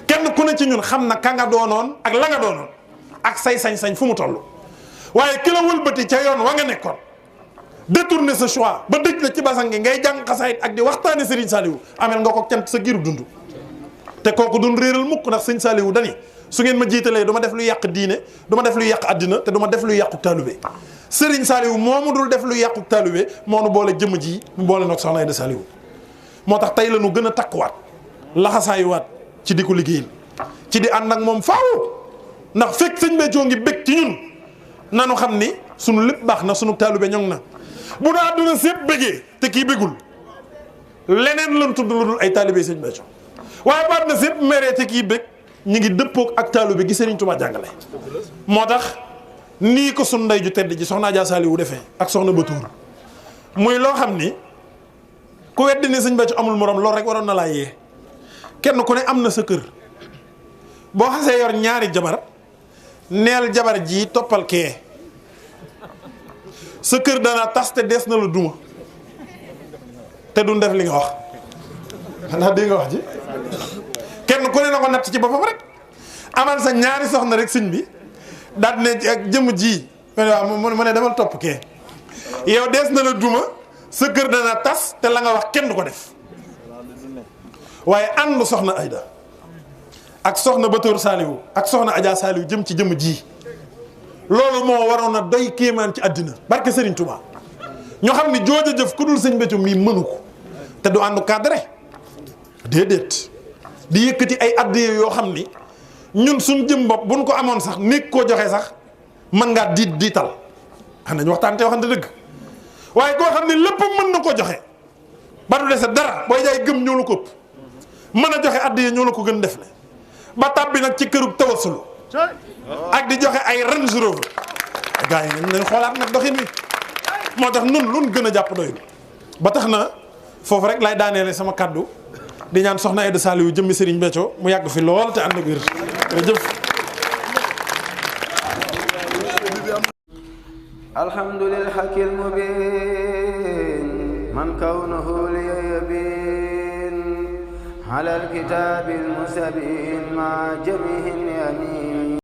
kenn ku ne ci ñun xam na ka nga doonoon ak la nga doonoon ak say sañ-sañ fu mu toll waaye ki la wëlbati ca yoon wa nga nekkoon détourner ce choix ba dëj la ci basang gi ngay jàng xasaayit ak di waxtaane Serigne Saliou amel nga ko cant sa giru dund te kooku duñ réeral mukk ndax sëñ Saliou dani su ngeen ma jiitalee du ma def lu yàq diine du ma def lu yàq àddina te du ma def lu yàqu taalube Serigne Saliou moomu dul def lu yàqu taalube moo nu boole jëmm ji mu boole nag Soxna Aïda Saliou moo tax tey la nu gën a takkuwaat laxasaayuwaat ci di ko liggéeyal ci di ànd ak moom faaw ndax fekk sëñ Béthio ngi bég ci ñun nanu xam ni sunu lépp baax na sunu taalube ñoŋ na bu daa àdduna sépp bégee te kii bégul leneen lan tudd lu dul ay taalibe sëñ Béthio waaye baat na sépp meree te kii bég ñu ngi dëppoog ak taalube gi Serigne Touba jàngale moo tax nii ko sunu ndey ju tedd ji Soxna Aïda Saliou defee ak Soxna Batour muy loo xam ni ku weddi ne sëñ Béthio amul morom loolu rek waroon na laa yee kenn ku ne am na sa kër boo xasee yor ñaari jabar neel jabar ji toppal kee sa kër dana tas te des na la duma te duñ def li nga wax ndax dégg nga wax ji kenn ku ne na ko natt ci boppam rek amal sa ñaari soxna rek sëñ bi daal ne ak jëm ji waaw mu ne demal topp kee yow des na la duma sa kër dana tas te la nga wax kenn du ko def waaye ànd Soxna Aïda ak Soxna Batour Saliou ak Soxna Adja Saliou jëm ci jëm ji loolu moo waroon a doy kéemaan ci àddina barke Serigne Touba ñoo xam ni jooja jëf ku dul sëñ Béthio mii mënu ko te du àndu cadre déedéet di yëkkati ay addiya yoo xam ni ñun suñ jëm bopp buñ ko amoon sax néeg koo joxe sax mën ngaa diital xam nañu waxtaan te waxante dëgg waaye koo xam ne lépp mën na ko joxe ba du dese dara booy jaay gëm ñoo la ko ëpp mën a joxe addiya ñoo la ko gën def le ba tàbbi nag ci kërug tawassul ak di joxe ay Range Rover gars yi nañ xoolaat nag doxin wi moo tax nun luñ gën a jàpp doyul ba tax na foofu rek lay daaneele sama kaddu di ñaan soxna Aïda Saliou jëmmi Serigne Béthio mu yàgg fi lool te ànd ak wér jërëjëf. alhamdulil hakil mubin man kawnuhu liya yabin ala alkitabil musabin ma jamihin yamin